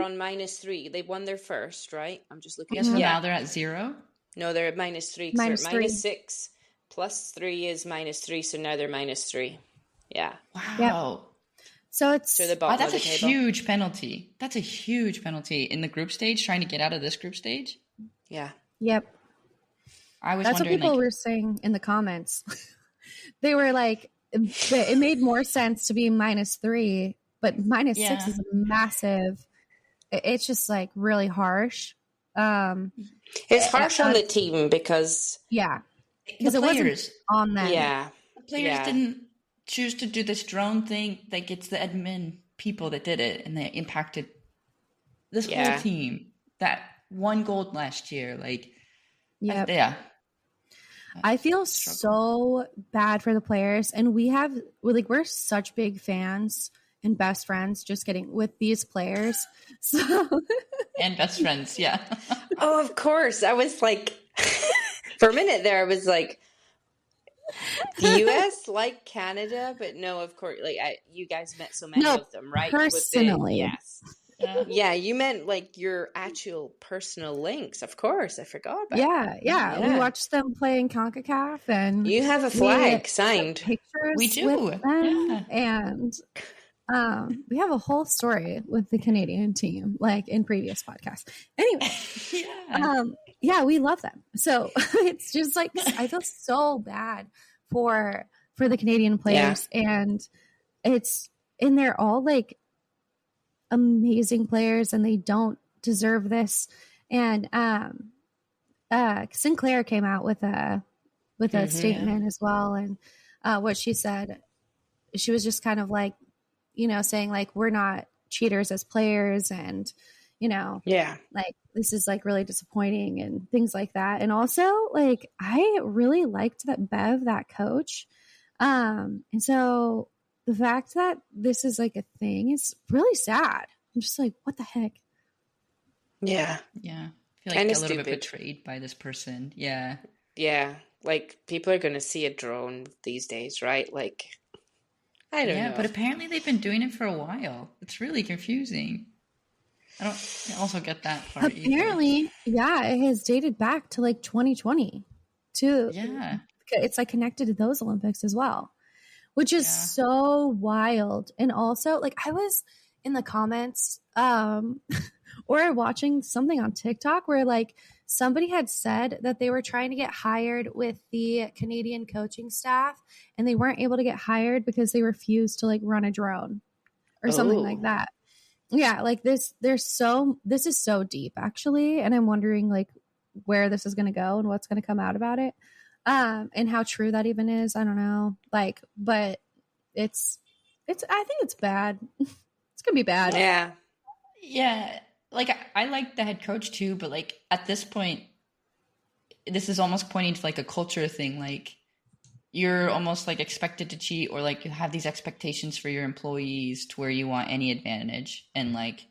on -3. They won their first, right? I'm just looking. So now they're at 0? No, they're at -3. They're at -6 plus 3 is -3, so now they're -3. Yeah. Wow. Yep. So it's the bottom that's of the a table. huge penalty. That's a huge penalty in the group stage, trying to get out of this group stage. Yeah. Yep. That's what people were saying in the comments. They were like, it made more sense to be -3, but -6 is massive. It's just like really harsh. It's harsh on the team because it wasn't on them. Yeah. The players didn't choose to do this drone thing. Like, it's the admin people that did it, and they impacted this whole team that won gold last year. Like, I feel so bad for the players, and we're such big fans and best friends. Just kidding, with these players. So and best friends, Oh, of course. I was like, for a minute there, I was like, the U.S. like Canada, but no, of course, like you guys met so many of them, right? Personally, yes. Yeah, you meant like your actual personal links. Of course, I forgot about that. Yeah. We watched them play in CONCACAF, and you have a flag signed. Pictures we do, with them, and we have a whole story with the Canadian team, like in previous podcasts. Anyway, we love them. So it's just like I feel so bad for the Canadian players, and they're all like amazing players, and they don't deserve this. And Sinclair came out with a statement as well, and what she said, she was just kind of like, saying like, we're not cheaters as players, and like this is like really disappointing and things like that. And also, like, I really liked that Bev, that coach, and so the fact that this is like a thing is really sad. I'm just like, what the heck? Yeah. I feel like a little bit betrayed by this person. Yeah. Like, people are going to see a drone these days, right? Like, I don't know. Yeah, but apparently they've been doing it for a while. It's really confusing. I don't also get that part apparently, either. It has dated back to like 2020 too. Yeah. It's like connected to those Olympics as well, which is so wild. And also, like, I was in the comments or watching something on TikTok where like somebody had said that they were trying to get hired with the Canadian coaching staff, and they weren't able to get hired because they refused to like run a drone or something like that. Yeah, like this is so deep actually, and I'm wondering like where this is going to go and what's going to come out about it, and how true that even is. I don't know, like, but it's I think it's bad. It's gonna be bad. Yeah. Like, I like the head coach too, but like at this point, this is almost pointing to like a culture thing. Like, you're almost like expected to cheat, or like you have these expectations for your employees to where you want any advantage, and like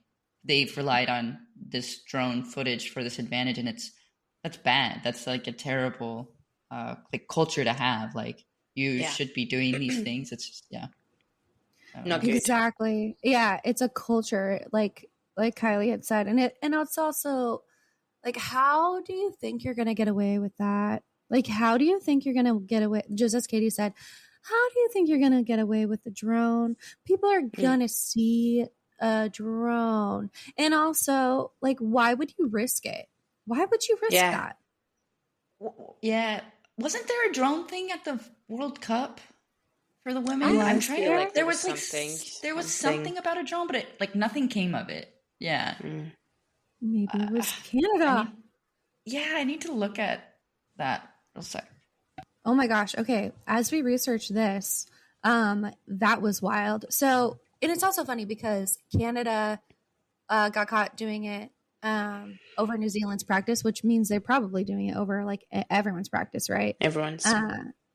they've relied on this drone footage for this advantage, and that's bad. That's like a terrible like culture to have. Like, you should be doing these things. It's just not good. Exactly. Yeah, it's a culture, like Kylie had said, and it's also like, how do you think you're gonna get away with that? Like, how do you think you're going to get away? Just as Katy said, how do you think you're going to get away with the drone? People are going to see a drone. And also, like, why would you risk it? Why would you risk that? Yeah. Wasn't there a drone thing at the World Cup for the women? I'm trying to, like, there was something about a drone, but it, like, nothing came of it. Yeah. Maybe it was Canada. I need to look at that. Oh my gosh. Okay. As we research this, that was wild. So, and it's also funny because Canada got caught doing it over New Zealand's practice, which means they're probably doing it over like everyone's practice, right? Everyone's.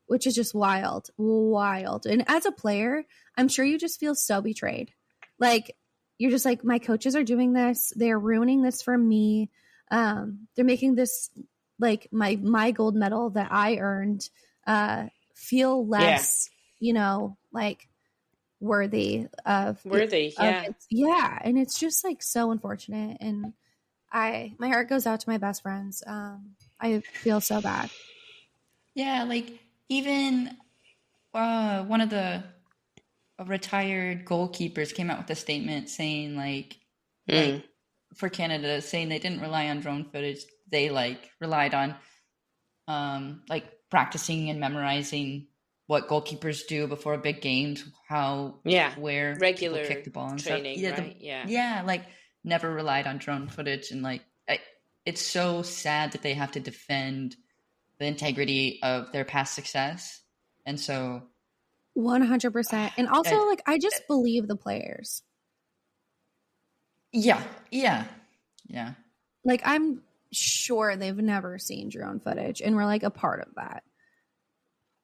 Which is just wild. And as a player, I'm sure you just feel so betrayed. Like, you're just like, my coaches are doing this. They're ruining this for me. They're making this, like, my gold medal that I earned feel less, like worthy of. Yeah. And it's just like so unfortunate. And my heart goes out to my best friends. I feel so bad. Yeah, like even one of the retired goalkeepers came out with a statement saying like for Canada, saying they didn't rely on drone footage. They like relied on like practicing and memorizing what goalkeepers do before big games, where regular people kick the ball and training, stuff. right? Yeah, like never relied on drone footage, and like it's so sad that they have to defend the integrity of their past success, and so 100%. And also, like, I just believe the players. Yeah. Like, I'm sure they've never seen drone footage, and we're like a part of that.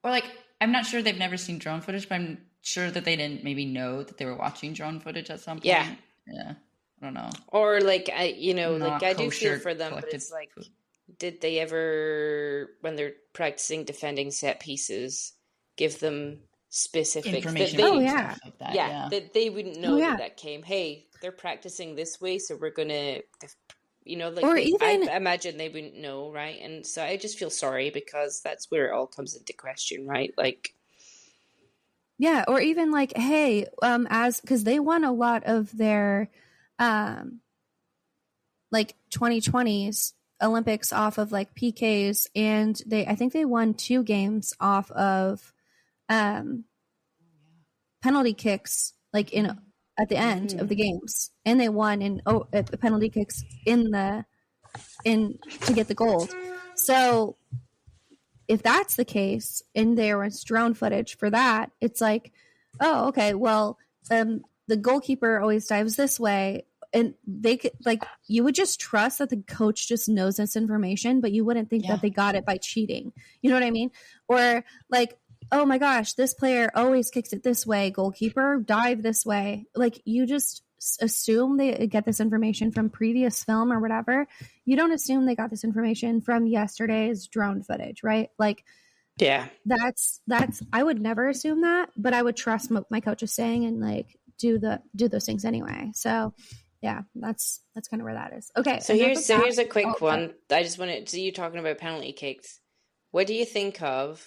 Or like, I'm not sure they've never seen drone footage, but I'm sure that they didn't maybe know that they were watching drone footage at some point. Yeah. I don't know. Or like, I do feel for them, but it's like, did they ever, when they're practicing defending set pieces, give them specifics information? That they wouldn't know that came. Hey, they're practicing this way, so we're gonna, I imagine they wouldn't know, right? And so I just feel sorry because that's where it all comes into question, right? Like, yeah, or even like, hey, because they won a lot of their, like 2020s Olympics off of like PKs, and I think they won 2 games off of penalty kicks, like at the end of the games, and they won in penalty kicks to get the gold. So if that's the case, and there was drone footage for that, it's like, oh, okay, well, the goalkeeper always dives this way. And they could, like, you would just trust that the coach just knows this information, but you wouldn't think that they got it by cheating. You know what I mean? Or like, oh my gosh, this player always kicks it this way. Goalkeeper dive this way. Like, you just assume they get this information from previous film or whatever. You don't assume they got this information from yesterday's drone footage, right? Like, yeah, that's I would never assume that, but I would trust what my coach is saying and like do those things anyway. So. Yeah, that's kind of where that is. Okay. So here's a quick one. I just wanted to see you talking about penalty kicks. What do you think of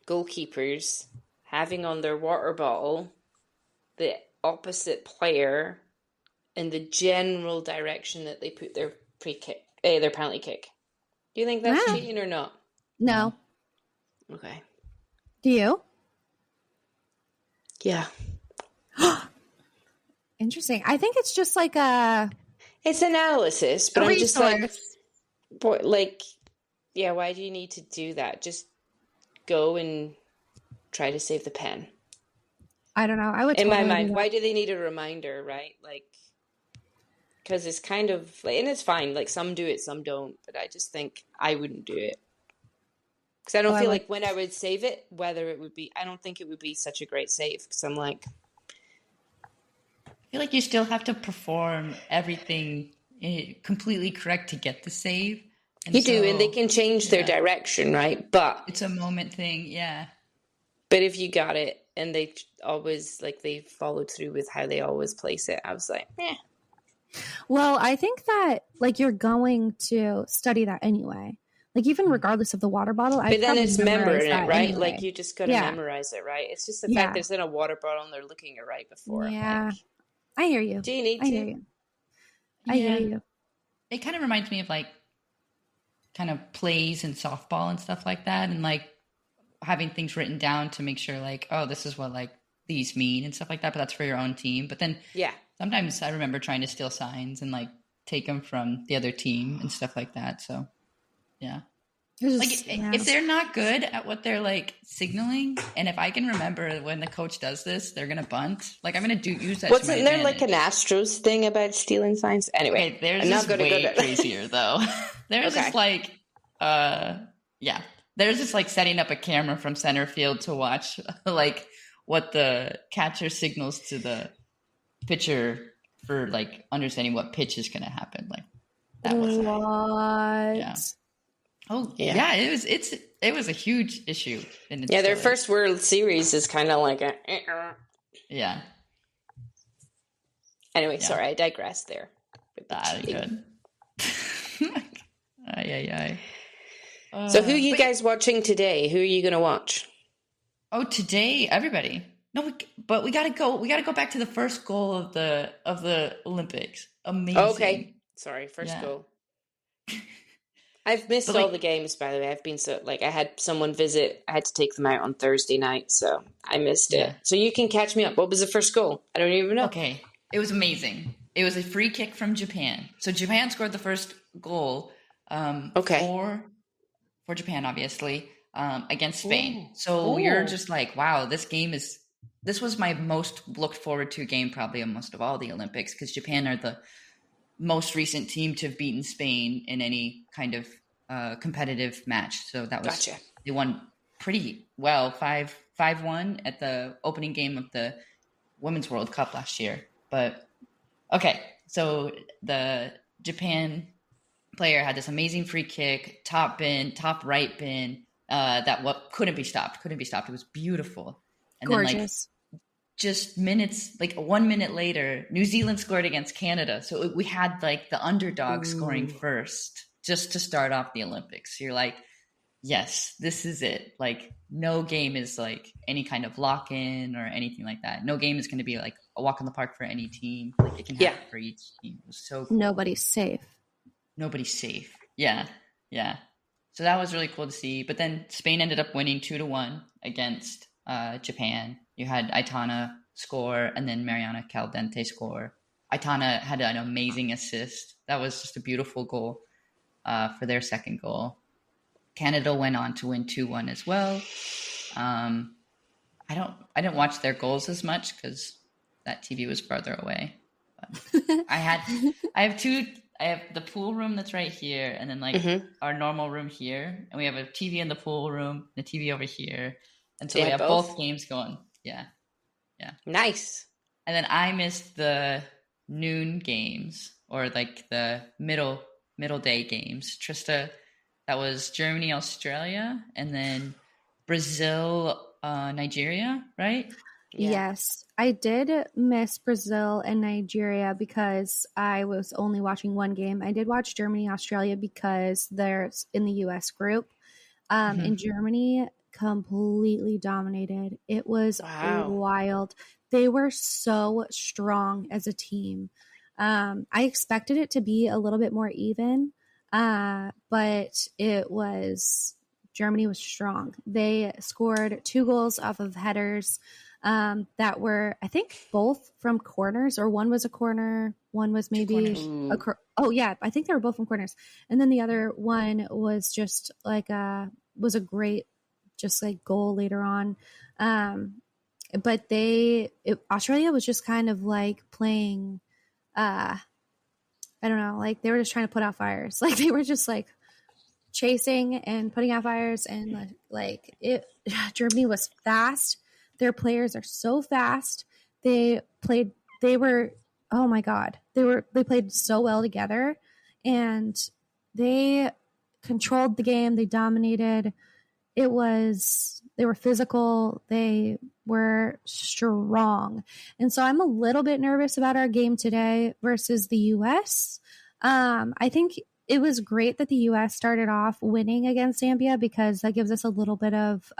goalkeepers having on their water bottle the opposite player in the general direction that they put their their penalty kick? Do you think that's cheating or not? No. Okay. Do you? Yeah. Interesting. I think it's just like it's analysis, but I'm just like, yeah, why do you need to do that? Just go and try to save the pen. I don't know. I would. In my mind, why do they need a reminder, right? Like, because it's kind of like, and it's fine. Like, some do it, some don't. But I just think I wouldn't do it because I don't feel like when I would save it, I don't think it would be such a great save. Because I'm like, I feel like you still have to perform everything completely correct to get the save. And you do, and they can change their direction, right? But it's a moment thing, yeah. But if you got it and they always, like, they followed through with how they always place it, I was like, eh. Well, I think that, like, you're going to study that anyway. Like, even regardless of the water bottle. But then it's remembering it, right? Anyway. Like, you just got to memorize it, right? It's just the fact there's in a water bottle and they're looking it right before. Yeah. Like, I hear you. Do you need to? I hear you. It kind of reminds me of like kind of plays and softball and stuff like that, and like having things written down to make sure like, oh, this is what like these mean and stuff like that, but that's for your own team. But then sometimes I remember trying to steal signs and like take them from the other team and stuff like that. So Like, if they're not good at what they're like signaling, and if I can remember when the coach does this, they're gonna bunt. Like, I'm gonna use that. Wasn't there advantage. Like an Astros thing about stealing signs? Anyway, okay, there's this way crazier though. There's this like, there's this like setting up a camera from center field to watch like what the catcher signals to the pitcher for like understanding what pitch is gonna happen. Like that was what? Oh yeah, it was a huge issue. Their first World Series is kind of like a. Yeah. Anyway, sorry, I digressed there. Good. So who are you guys watching today? Who are you going to watch? Oh, today, everybody. No, but we gotta go. We gotta go back to the first goal of the Olympics. Amazing. Okay, sorry, first goal. I've missed all the games, by the way. I've been I had someone visit. I had to take them out on Thursday night, so I missed it. So you can catch me up. What was the first goal? I don't even know. Okay, it was amazing. It was a free kick from Japan. So Japan scored the first goal. For Japan, obviously, against Spain. Ooh. So you're just like, wow, this was my most looked forward to game probably most of all the Olympics, because Japan are the most recent team to have beaten Spain in any kind of competitive match. So that was They won pretty well, 5-1 at the opening game of the Women's World Cup last year. But okay, so the Japan player had this amazing free kick, top right bin, that couldn't be stopped. It was beautiful. And gorgeous. Then just minutes, 1 minute later, New Zealand scored against Canada. So we had the underdog scoring first just to start off the Olympics. So you're like, yes, this is it. No game is any kind of lock-in or anything like that. No game is going to be a walk in the park for any team. It can happen for each team. It was so cool. Nobody's safe. Yeah. So that was really cool to see. But then Spain ended up winning 2-1 against Japan. You had Aitana score and then Mariana Caldente score. Aitana had an amazing assist. That was just a beautiful goal for their second goal. Canada went on to win 2-1 as well. I didn't watch their goals as much because that TV was farther away. But I have the pool room that's right here, and then our normal room here, and we have a TV in the pool room, and a TV over here, and so we have both games going. Yeah. Nice. And then I missed the noon games, or the middle day games. Trista, that was Germany, Australia, and then Brazil, Nigeria, right? Yeah. Yes, I did miss Brazil and Nigeria because I was only watching one game. I did watch Germany, Australia because they're in the U.S. group. And Germany completely dominated. It was wild. They were so strong as a team. I expected it to be a little bit more even, but Germany was strong. They scored 2 goals off of headers. That were, I think, both from corners, or one was a corner, one was maybe I think they were both from corners, and then the other one was just was a great goal later on. But Australia was just kind of playing, I don't know, they were just trying to put out fires. They were just chasing and putting out fires, and Germany was fast. Their players are so fast. They played so well together, and they controlled the game. They dominated. They were physical. They were strong. And so I'm a little bit nervous about our game today versus the U.S. I think it was great that the U.S. started off winning against Zambia, because that gives us a little bit of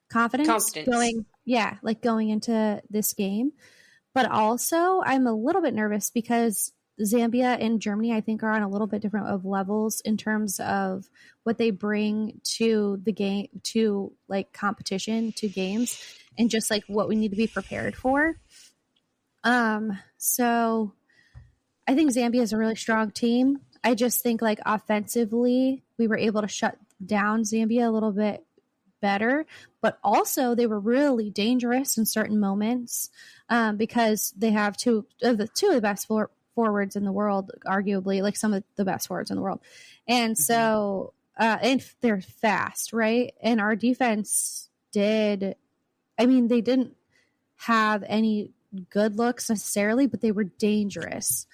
confidence going into this game. But also I'm a little bit nervous because Zambia and Germany, I think, are on a little bit different of levels in terms of what they bring to the game, to competition, to games, and just what we need to be prepared for. So I think Zambia is a really strong team. I just think like offensively, we were able to shut down Zambia a little bit better, but also they were really dangerous in certain moments because they have two of the best forwards in the world, arguably like some of the best forwards in the world. And so, and they're fast, right? And our defense they didn't have any good looks necessarily, but they were dangerous.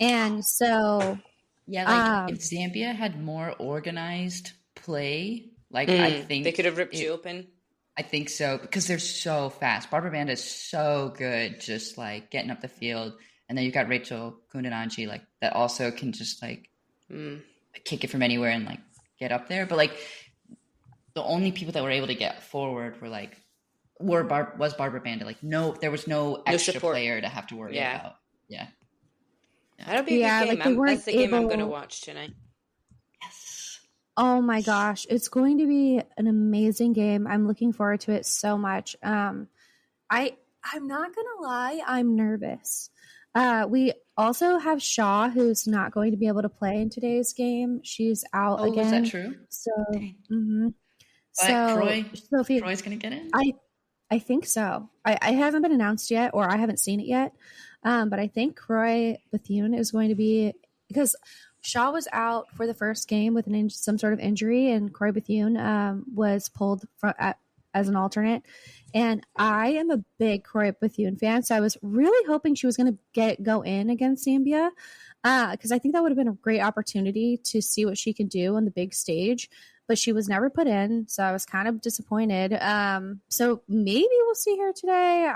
And so, yeah, like if Zambia had more organized play, like I think they could have ripped you open. I think so, because they're so fast. Barbara Banda is so good, just like getting up the field, and then you got Rachel Kundananji, like that also can just like kick it from anywhere and like get up there. But like the only people that were able to get forward were Barbara Banda. Like there was no extra player to have to worry about. Yeah. That'll be a good game. That's the game I'm going to watch tonight. Yes. Oh my gosh. It's going to be an amazing game. I'm looking forward to it so much. I'm not going to lie. I'm nervous. We also have Shaw, who's not going to be able to play in today's game. She's out again. Is that true? So, Troy's going to get in? I think so. I haven't been announced yet, or I haven't seen it yet. But I think Croy Bethune is going to be, because Shaw was out for the first game with some sort of injury, and Croy Bethune was pulled as an alternate. And I am a big Croy Bethune fan, so I was really hoping she was going to go in against Zambia, because I think that would have been a great opportunity to see what she can do on the big stage. But she was never put in, so I was kind of disappointed. So maybe we'll see her today.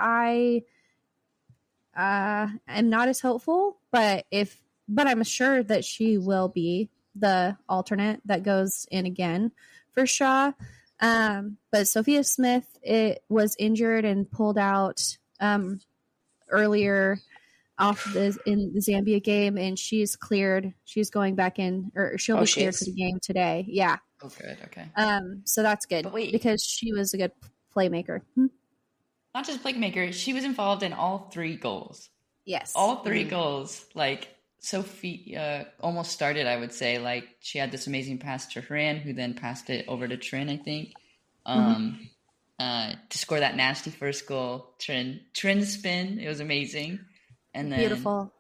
I'm not as hopeful, but I'm sure that she will be the alternate that goes in again for Shaw. But Sophia Smith, was injured and pulled out earlier in the Zambia game, and she's cleared. She's going back in, or she'll be cleared for the game today. Yeah. Oh, good. Okay. So that's good because she was a good playmaker. Not just playmaker, she was involved in all 3 goals. Yes. All 3 goals. Like Sophie almost started, I would say, like she had this amazing pass to Haran, who then passed it over to Trin, I think, to score that nasty first goal. Trin spin, it was amazing. And then beautiful.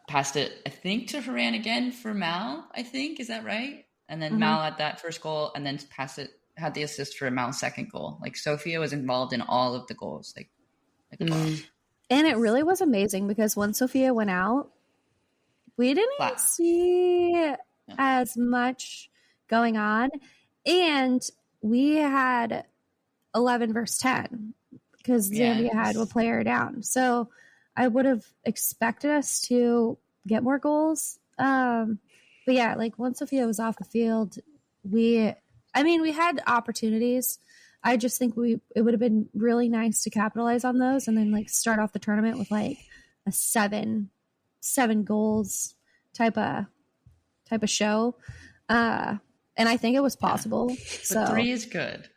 Passed it, I think, to Haran again for Mal, I think. Is that right? And then Mal had that first goal, and then had the assist for Mal's second goal. Like Sophia was involved in all of the goals. And it really was amazing because when Sophia went out, we didn't see as much going on. And we had 11 versus 10 because Zambia had a player down. So I would have expected us to get more goals. But yeah, like once Sophia was off the field, we had opportunities. I just think it would have been really nice to capitalize on those and then like start off the tournament with like a seven goals type of show. And I think it was possible. But so 3 is good.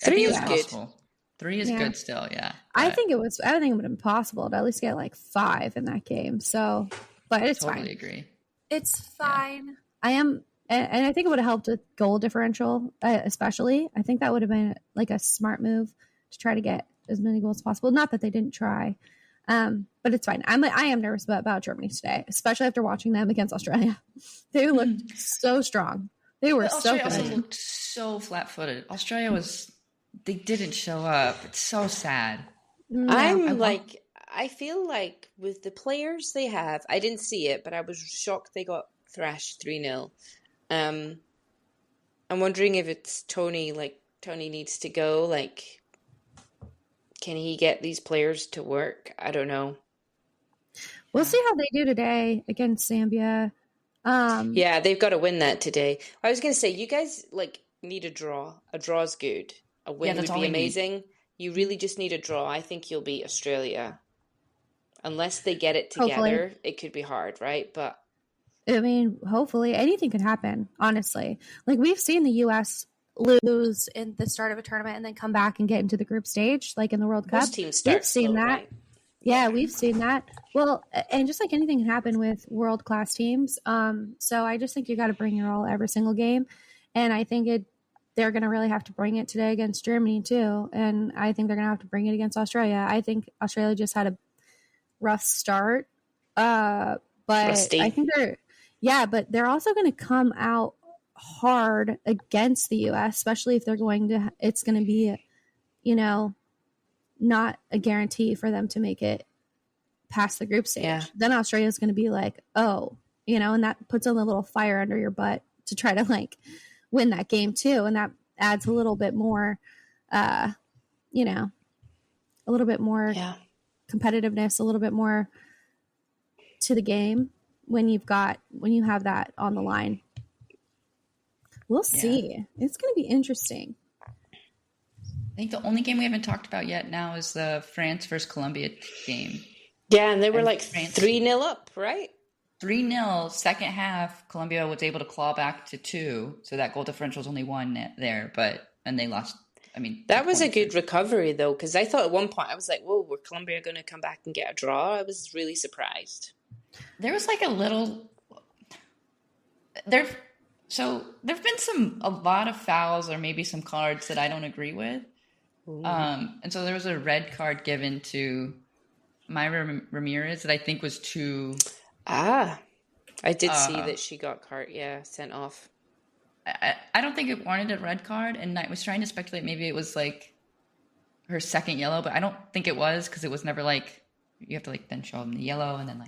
3 is possible. Good. 3 is good still. Yeah. I think it would have been possible to at least get like 5 in that game. So, but it's fine. Totally agree. It's fine. Yeah. And I think it would have helped with goal differential, especially. I think that would have been like a smart move to try to get as many goals as possible. Not that they didn't try, but it's fine. I am nervous about Germany today, especially after watching them against Australia. They looked so strong. They were so good. Australia also looked so flat-footed. They didn't show up. It's so sad. I feel like with the players they have, I didn't see it, but I was shocked they got thrashed 3-0. I'm wondering if it's Tony, like Tony needs to go, like can he get these players to work? I don't know. We'll see how they do today against Zambia. Yeah, they've got to win that today. I was going to say, you guys like need a draw. A draw's good. A win would be amazing. You really just need a draw. I think you'll beat Australia. Unless they get it together, hopefully. It could be hard, right? But I mean, hopefully anything could happen, honestly. Like we've seen the U.S. lose in the start of a tournament and then come back and get into the group stage, like in the World Cup. Most teams start we've seen slow, that. Right? Yeah, we've seen that. Well, and just like anything can happen with world-class teams. So I just think you got to bring your all every single game. And I think they're going to really have to bring it today against Germany too. And I think they're going to have to bring it against Australia. I think Australia just had a rough start. But Rusty. I think but they're also going to come out hard against the US, especially if it's going to be, not a guarantee for them to make it past the group stage. Yeah. Then Australia's going to be like, oh, and that puts a little fire under your butt to try to like win that game too. And that adds a little bit more, a little bit more competitiveness, a little bit more to the game when you have that on the line. We'll see. It's going to be interesting. I think the only game we haven't talked about yet now is the France versus Colombia game. Yeah, and they were like 3-0 up, right? 3-0, second half, Colombia was able to claw back to 2, so that goal differential was only 1 there, and they lost. I mean, that was a good recovery, though, because I thought at one point, I was like, whoa, were Colombia going to come back and get a draw? I was really surprised. There was like a little... So there have been a lot of fouls or maybe some cards that I don't agree with. And so there was a red card given to Myra Ramirez that I think was too... I did see that she got sent off. I don't think it warranted a red card, and I was trying to speculate maybe it was like her second yellow, but I don't think it was, because it was never like you have to like then show them the yellow and then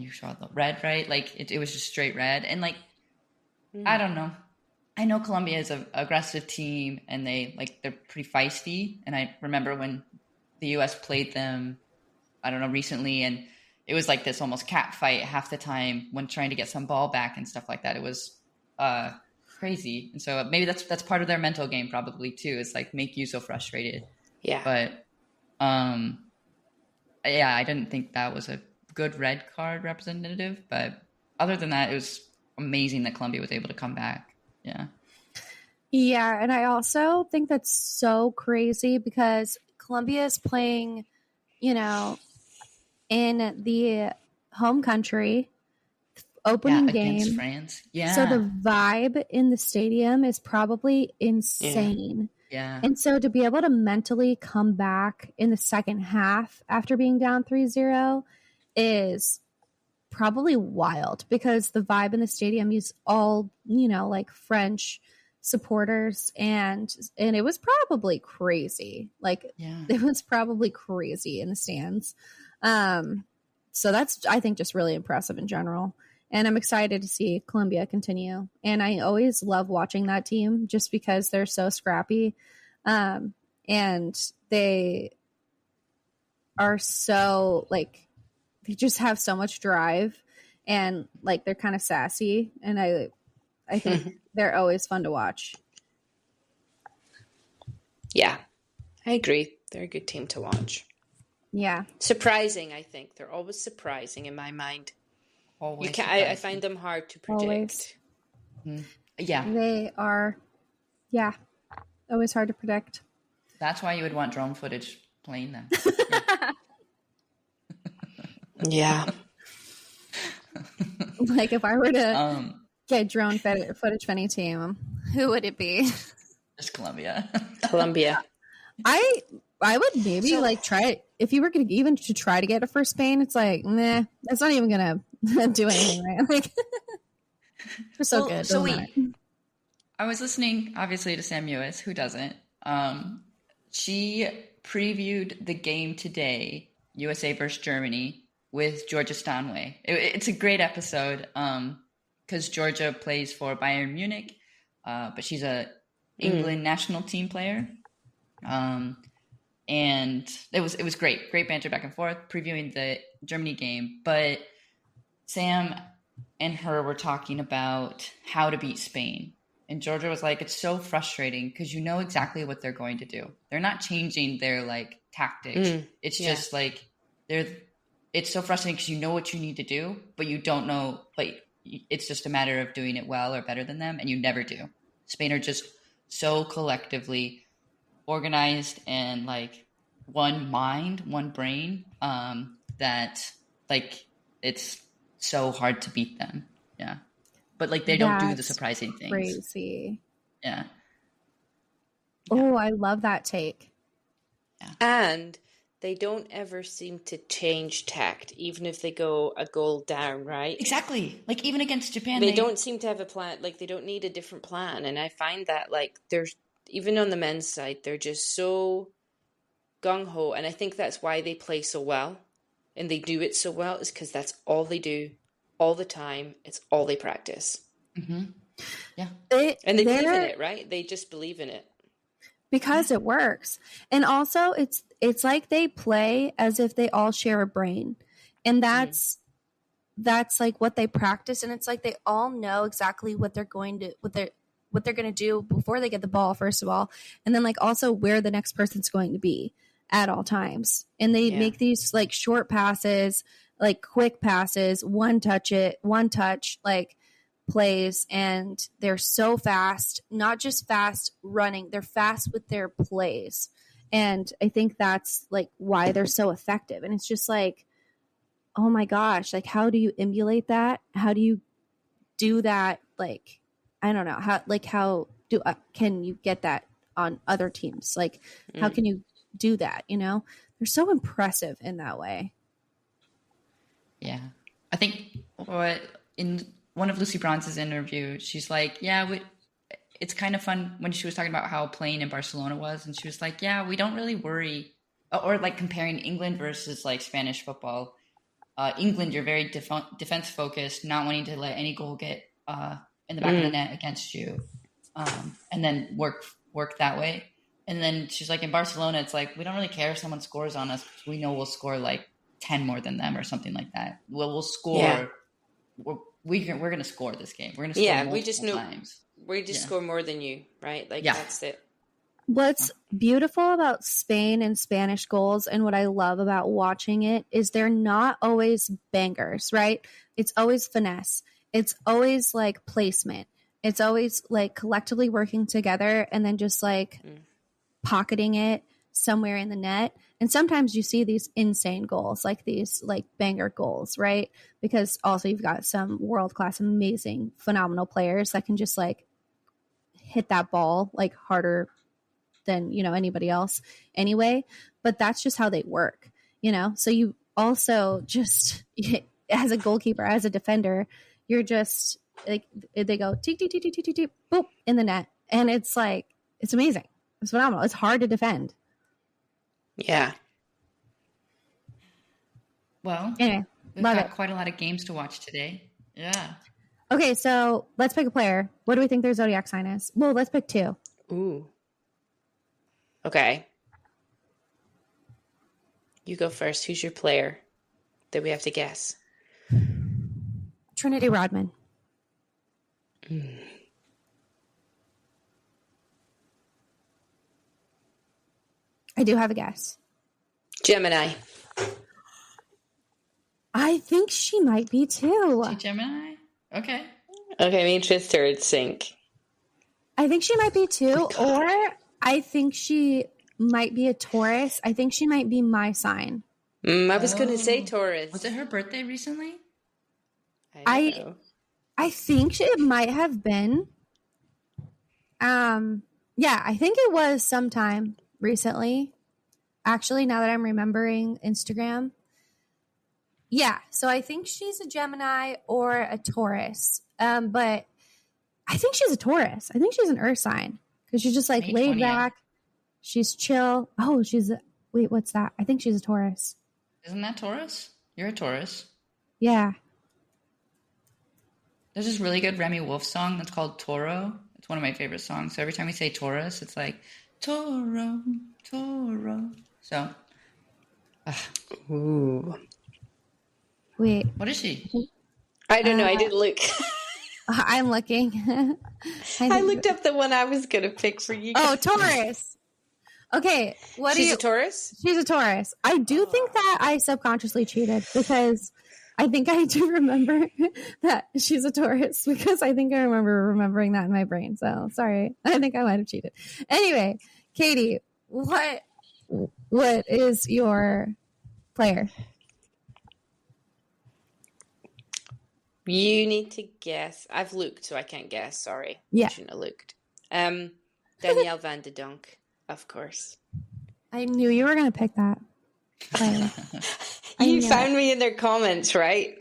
you show the red, right? Like it was just straight red, and like I don't know. I know Colombia is an aggressive team, and they're pretty feisty. And I remember when the U.S. played them, I don't know, recently, and it was like this almost cat fight half the time when trying to get some ball back and stuff like that. It was crazy. And so maybe that's part of their mental game probably too. It's like make you so frustrated. Yeah. But I didn't think that was a good red card representative. But other than that, it was amazing that Colombia was able to come back. Yeah. Yeah, and I also think that's so crazy because Colombia is playing, in the home country opening game against France. Yeah. So the vibe in the stadium is probably insane. Yeah. And so to be able to mentally come back in the second half after being down 3-0 is probably wild, because the vibe in the stadium is all, like French supporters, and it was probably crazy. It was probably crazy in the stands. So that's, I think, just really impressive in general. And I'm excited to see Colombia continue. And I always love watching that team just because they're so scrappy. And they are so they just have so much drive, and they're kind of sassy. And I think they're always fun to watch. Yeah, I agree. They're a good team to watch. Yeah. Surprising, I think. They're always surprising in my mind. Always. I find them hard to predict. Always. Yeah. They are, always hard to predict. That's why you would want drone footage playing them. Yeah. If I were to get drone footage for any team, who would it be? Just Colombia. Colombia. I would maybe try it. If you were going to even to try to get it for Spain, it's nah, that's not even going to do anything, right? We're so good. So I was listening, obviously, to Sam Mewis. Who doesn't? She previewed the game today, USA versus Germany, with Georgia Stanway. It's a great episode because Georgia plays for Bayern Munich, but she's a England national team player. And it was great banter back and forth previewing the Germany game. But Sam and her were talking about how to beat Spain. And Georgia was like, it's so frustrating because you know exactly what they're going to do. They're not changing their tactics. It's just it's so frustrating because you know what you need to do, but you don't know, it's just a matter of doing it well or better than them. And you never do. Spain are just so collectively organized and one mind, one brain, that like it's so hard to beat them. Yeah. But like they don't do the surprising things. Crazy. Yeah. Oh, I love that take. Yeah. And they don't ever seem to change tact, even if they go a goal down, right? Exactly. Like even against Japan, they don't seem to have a plan. Like they don't need a different plan. And I find that like there's even on the men's side, they're just so gung ho. And I think that's why they play so well, and they do it so well, is because that's all they do, all the time. It's all they practice. Mm-hmm. Yeah, and they believe in it, right? They just believe in it. Because it works. And also it's like they play as if they all share a brain. And that's like what they practice, and it's like they all know exactly what they're going to do before they get the ball, first of all, and then like also where the next person's going to be at all times. And they make these like short passes, like quick passes, one touch like plays, and they're so fast, not just fast running, they're fast with their plays. And I think that's like why they're so effective. And it's just like, oh my gosh, like how do you emulate that? How do you do that? Like, I don't know how can you get that on other teams? Like how can you do that? You know, they're so impressive in that way. Yeah. I think in one of Lucy Bronze's interview, she's like, it's kind of fun when she was talking about how playing in Barcelona was. And she was like, we don't really worry, or like comparing England versus like Spanish football. England, you're very defense focused, not wanting to let any goal get in the back of the net against you, and then work that way. And then she's like, in Barcelona, it's like, we don't really care if someone scores on us, because we know we'll score like 10 more than them or something like that. We'll score. Yeah. We're going to score this game. We're going to score multiple times. We just score more than you, right? Like that's it. What's beautiful about Spain and Spanish goals, and what I love about watching it, is they're not always bangers, right? It's always finesse. It's always like placement. It's always like collectively working together, and then just like pocketing it somewhere in the net. And sometimes you see these insane goals, like these like banger goals, right? Because also you've got some world-class, amazing, phenomenal players that can just like hit that ball like harder than, you know, anybody else anyway. But that's just how they work, you know? So you also just, as a goalkeeper, as a defender, you're just like, they go tick, tick, tick, tick, tick, tick, boop, in the net. And it's like, it's amazing. It's phenomenal. It's hard to defend. Yeah. Well, anyway, we've got quite a lot of games to watch today. Yeah. Okay, so let's pick a player. What do we think their Zodiac sign is? Well, let's pick two. Ooh. Okay. You go first. Who's your player that we have to guess? Trinity Rodman. I do have a guess. Gemini. I think she might be too. Is she Gemini? Okay. Okay, me and Trista are in sync. I think she might be too, or I think she might be a Taurus. I think she might be my sign. I was going to say Taurus. Was it her birthday recently? I think it might have been. Yeah, I think it was sometime recently. Actually, now that I'm remembering Instagram. Yeah, so I think she's a Gemini or a Taurus. But I think she's a Taurus. I think she's an earth sign, because she's just like May laid 20th. back. She's chill. Oh, wait, what's that? I think she's a Taurus. Isn't that Taurus? You're a Taurus. Yeah. There's this really good Remy Wolf song that's called Toro. It's one of my favorite songs. So every time we say Taurus, it's like Toro, Toro. So. Ooh. Wait. What is she? I don't know. I didn't look. I'm looking. I looked up the one I was going to pick for you. Oh, Taurus. Okay. She's a Taurus? She's a Taurus. I do think that I subconsciously cheated, because I think I do remember that she's a Taurus, because I think I remember remembering that in my brain. So sorry. I think I might have cheated. Anyway, Katie, what What is your player? You need to guess. I've looked, so I can't guess. Sorry. Yeah. I shouldn't have looked. Danielle Van de Donk, of course. I knew you were going to pick that player. You found me in their comments, right?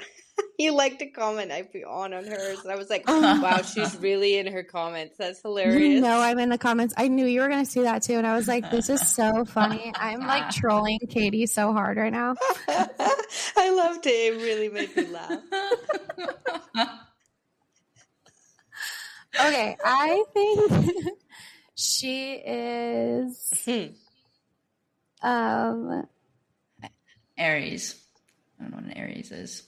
You liked a comment I put on hers. And I was like, wow, she's really in her comments. That's hilarious. You know I'm in the comments. I knew you were going to see that too. And I was like, this is so funny. I'm like trolling Katy so hard right now. I loved it. It really made me laugh. Okay, I think she is Aries. I don't know what an Aries is.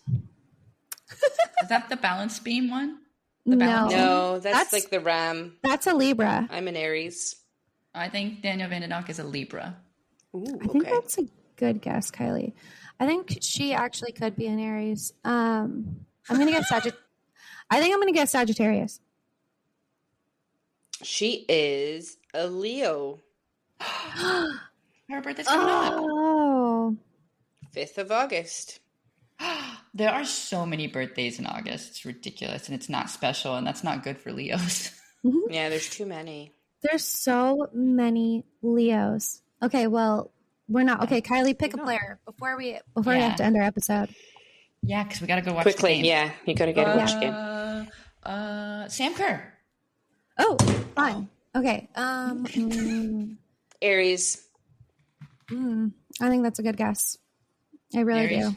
Is that the balance beam one? No, that's like the ram. That's a Libra. I'm an Aries. I think Danielle Van de Donk is a Libra. Ooh, I think that's a good guess, Kylie. I think she actually could be an Aries. I'm gonna guess I think I'm gonna guess Sagittarius. She is a Leo. Her birthday's coming up. Oh. 5th of August. There are so many birthdays in August. It's ridiculous, and it's not special, and that's not good for Leos. Yeah, there's too many. There's so many Leos. Okay, well, we're not. Okay, Kylie, pick a player before we have to end our episode. Yeah, because we got to go watch quickly. The game. Yeah, you got to get a watch game. Sam Kerr. Oh, fun. Okay. Aries. I think that's a good guess. I really Aries. do.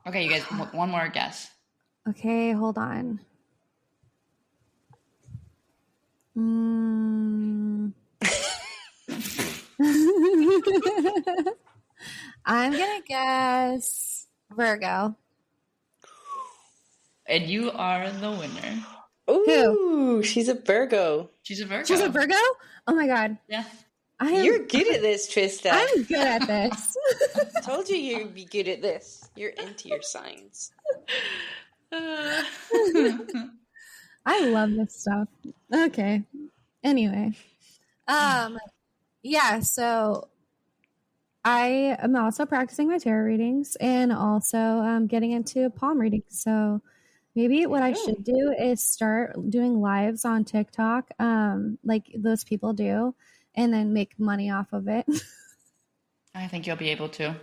Okay, you guys, one more guess. Okay, hold on. I'm gonna guess Virgo. And you are the winner. Ooh, she's a Virgo. She's a Virgo. She's a Virgo? Oh my god. Yeah. You're good at this, Trista. I'm good at this. Told you you'd be good at this. You're into your signs. I love this stuff. Okay. Anyway. Yeah, so I am also practicing my tarot readings and also getting into palm readings. So maybe what I should do is start doing lives on TikTok, like those people do, and then make money off of it. I think you'll be able to.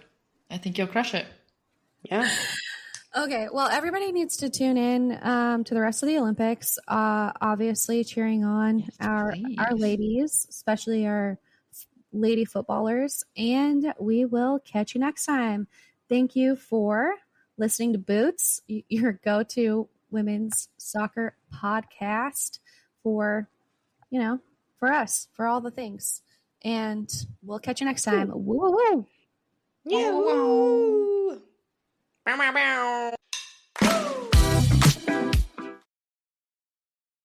I think you'll crush it. Yeah. Okay, well, everybody needs to tune in to the rest of the Olympics. Obviously, cheering on our ladies, especially our lady footballers. And we will catch you next time. Thank you for listening to Boots, your go-to women's soccer podcast for us, for all the things. And we'll catch you next time. Woo! Yeah. Woo. Bow, bow, bow.